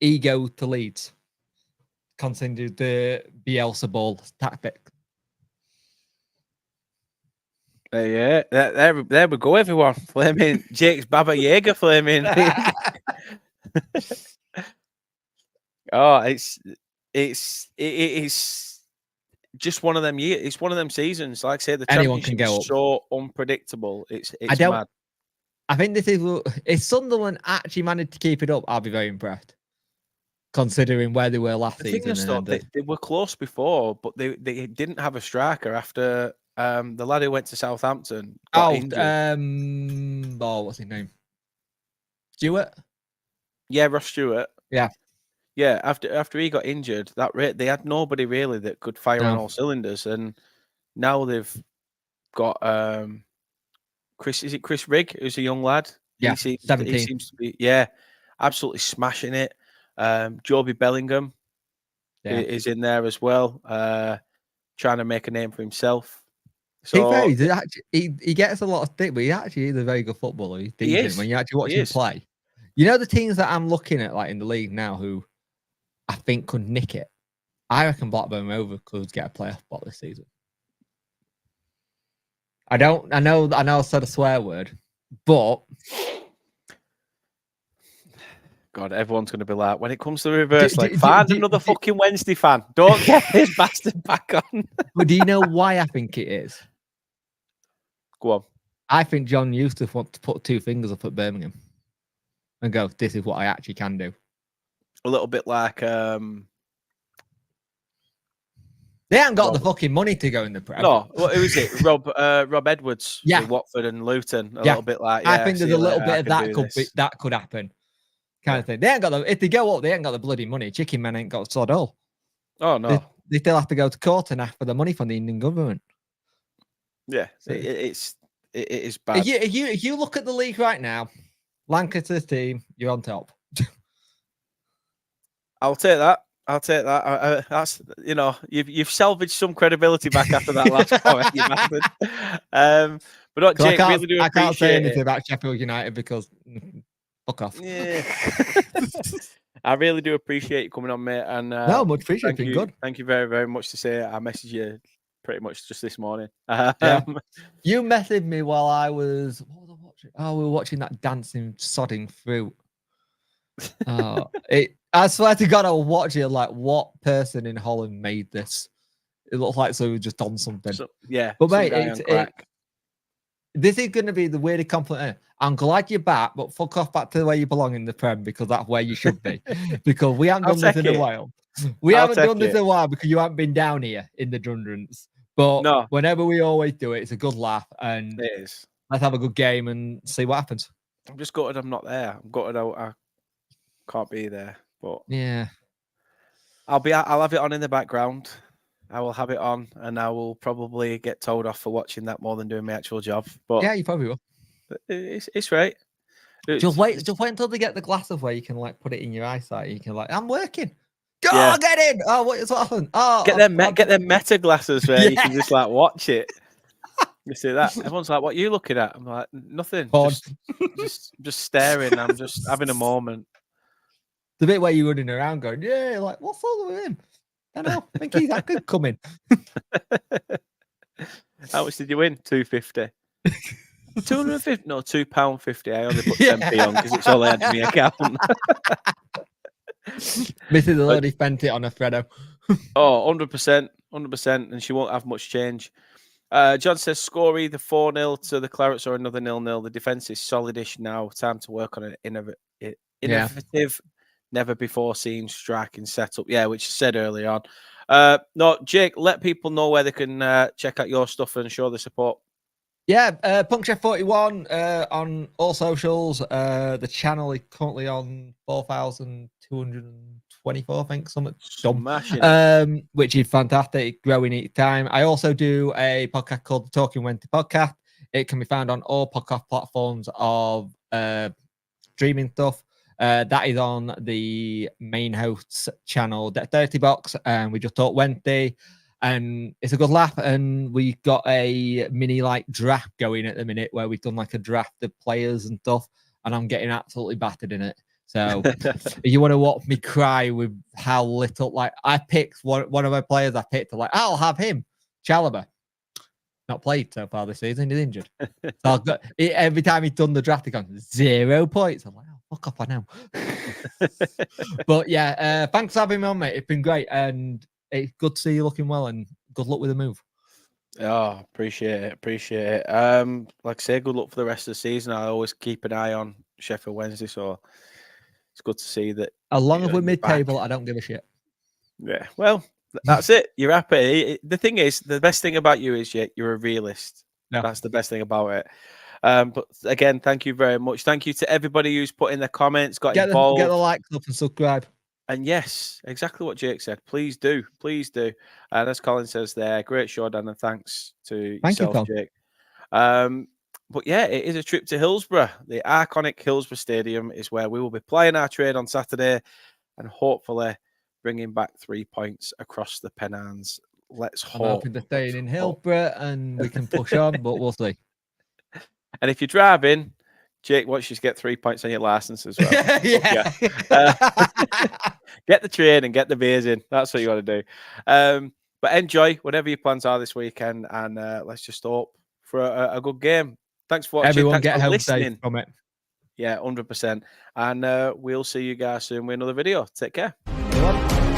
Speaker 2: Ego to Leeds. Continue the Bielsa ball tactic.
Speaker 1: Yeah, there we go, everyone. Flaming Jake's Baba Yaga flaming. Oh, it is just one of them years. It's one of them seasons. Like I say, the championship is so unpredictable. It's mad.
Speaker 2: I think this is if Sunderland actually managed to keep it up, I'll be very impressed. Considering where they were last season.
Speaker 1: They were close before, but they didn't have a striker after the lad who went to Southampton got injured.
Speaker 2: What's his name? Stewart?
Speaker 1: Yeah, Ross Stewart.
Speaker 2: Yeah.
Speaker 1: Yeah, after he got injured, they had nobody really that could fire on all cylinders, and now they've got Chris. Is it Chris Rigg? Who's a young lad?
Speaker 2: Yeah,
Speaker 1: he
Speaker 2: 17.
Speaker 1: He seems to be absolutely smashing it. Joby Bellingham is in there as well, trying to make a name for himself. So
Speaker 2: he gets a lot of stick, but he actually is a very good footballer. He's decent when you actually watch him play. You know the teams that I'm looking at, like in the league now, who I think could nick it. I reckon Blackburn Rovers could get a playoff spot this season. I know I said a swear word, but
Speaker 1: God, everyone's going to be like, when it comes to the reverse, find another fucking Wednesday fan. Don't get this bastard back on.
Speaker 2: But do you know why I think it is?
Speaker 1: Go on.
Speaker 2: I think John Eustace wants to put two fingers up at Birmingham and go, this is what I actually can do.
Speaker 1: A little bit like...
Speaker 2: They haven't got the fucking money to go in the Prem.
Speaker 1: No, who is it? Rob Edwards.
Speaker 2: Yeah.
Speaker 1: With Watford and Luton. A little bit like...
Speaker 2: I think there's a little bit of that could happen. Kind of thing. They ain't got if they go up, they ain't got the bloody money. Chicken men ain't got sod all.
Speaker 1: Oh no.
Speaker 2: They still have to go to court and ask for the money from the Indian government.
Speaker 1: Yeah. So it is bad.
Speaker 2: If you look at the league right now, Lancaster's team, you're on top.
Speaker 1: I'll take that. That's you've salvaged some credibility back after that last comment, you bastard. But Jake, really do appreciate
Speaker 2: I can't say anything about Sheffield United because fuck off.
Speaker 1: Yeah. I really do appreciate you coming on, mate. And
Speaker 2: No, much appreciated. Been good.
Speaker 1: Thank you very, very much to say. I messaged you pretty much just this morning.
Speaker 2: Yeah. You messaged me while I was. What was I watching? Oh, we were watching that dancing sodding fruit. I swear to God, I was watching it like, what person in Holland made this? It looked like so we just done something.
Speaker 1: Yeah,
Speaker 2: but mate, this is going to be the weirdest compliment. I'm glad you're back, but fuck off back to where you belong in the Prem, because that's where you should be. Because we haven't done this in a while. We haven't done this in a while because you haven't been down here in the Dundrums. But whenever we always do it, it's a good laugh, and
Speaker 1: it is.
Speaker 2: Let's have a good game and see what happens.
Speaker 1: I'm just gutted I'm not there. I'm gutted I can't be there. But
Speaker 2: yeah,
Speaker 1: I'll have it on in the background. I will have it on, and I will probably get told off for watching that more than doing my actual job. But
Speaker 2: yeah, you probably will.
Speaker 1: It's right.
Speaker 2: Just wait until they get the glasses where you can like put it in your eyesight. You can like, I'm working. Go get in. Oh, what's happened? Oh,
Speaker 1: get them meta glasses where you can just like watch it. You see that? Everyone's like, "What are you looking at?" I'm like, "Nothing. Just staring. I'm just having a moment."
Speaker 2: The bit where you're running around going, "Yeah," like, what's wrong with him? I don't know. I think he's that good coming.
Speaker 1: How much did you win? 250. 250? No, £2.50. I only put 10p on because it's all I had in my account.
Speaker 2: Mrs. already spent it on a Fredo.
Speaker 1: 100%. And she won't have much change. John says, score either 4-0 to the Clarets or another 0-0. The defence is solidish now. Time to work on an innovative, never before seen striking setup. Yeah, which I said earlier on. No, Jake, let people know where they can check out your stuff and show the support.
Speaker 2: Yeah, punkchef41 on all socials. The channel is currently on 4,224, I think, something dumb, which is fantastic, growing each time. I also do a podcast called the Talking Wednesday Podcast. It can be found on all podcast platforms of streaming stuff. That is on the main host's channel, that 30 Box, and we just talk Wednesday. And it's a good laugh, and we got a mini like draft going at the minute where we've done like a draft of players and stuff, and I'm getting absolutely battered in it. So if you want to watch me cry with how little, like I picked one of my players, I picked like, I'll have him, Chalobah. Not played so far this season, he's injured. So I've got, every time he's done the draft, he gone 0 points. I'm like, oh, fuck off, I know. But yeah, thanks for having me on, mate. It's been great, and it's good to see you looking well, and good luck with the move.
Speaker 1: Oh, appreciate it. Like I say, good luck for the rest of the season. I always keep an eye on Sheffield Wednesday, so it's good to see that.
Speaker 2: As long as we're mid-table, I don't give a shit.
Speaker 1: Yeah, well, that's it. You're happy. The thing is, the best thing about you is you're a realist. Yeah. That's the best thing about it. But again, thank you very much. Thank you to everybody who's put in their comments, got involved.
Speaker 2: Get the likes up and subscribe.
Speaker 1: And yes, exactly what Jake said. Please do. And as Colin says there, great show, Dan, and thanks to yourself, Jake. But yeah, it is a trip to Hillsborough. The iconic Hillsborough Stadium is where we will be playing our trade on Saturday, and hopefully bringing back 3 points across the Pennines. Let's hope.
Speaker 2: I'm hoping they're staying in Hillsborough and we can push on, but we'll see.
Speaker 1: And if you're driving, Jake wants you to get 3 points on your license as well.
Speaker 2: Yeah.
Speaker 1: Get the train and get the beers in. That's what you want to do. But enjoy whatever your plans are this weekend, and let's just hope for a good game. Thanks for watching.
Speaker 2: Everyone get home safe from it.
Speaker 1: Yeah, 100%. And we'll see you guys soon with another video. Take care.
Speaker 2: Everyone.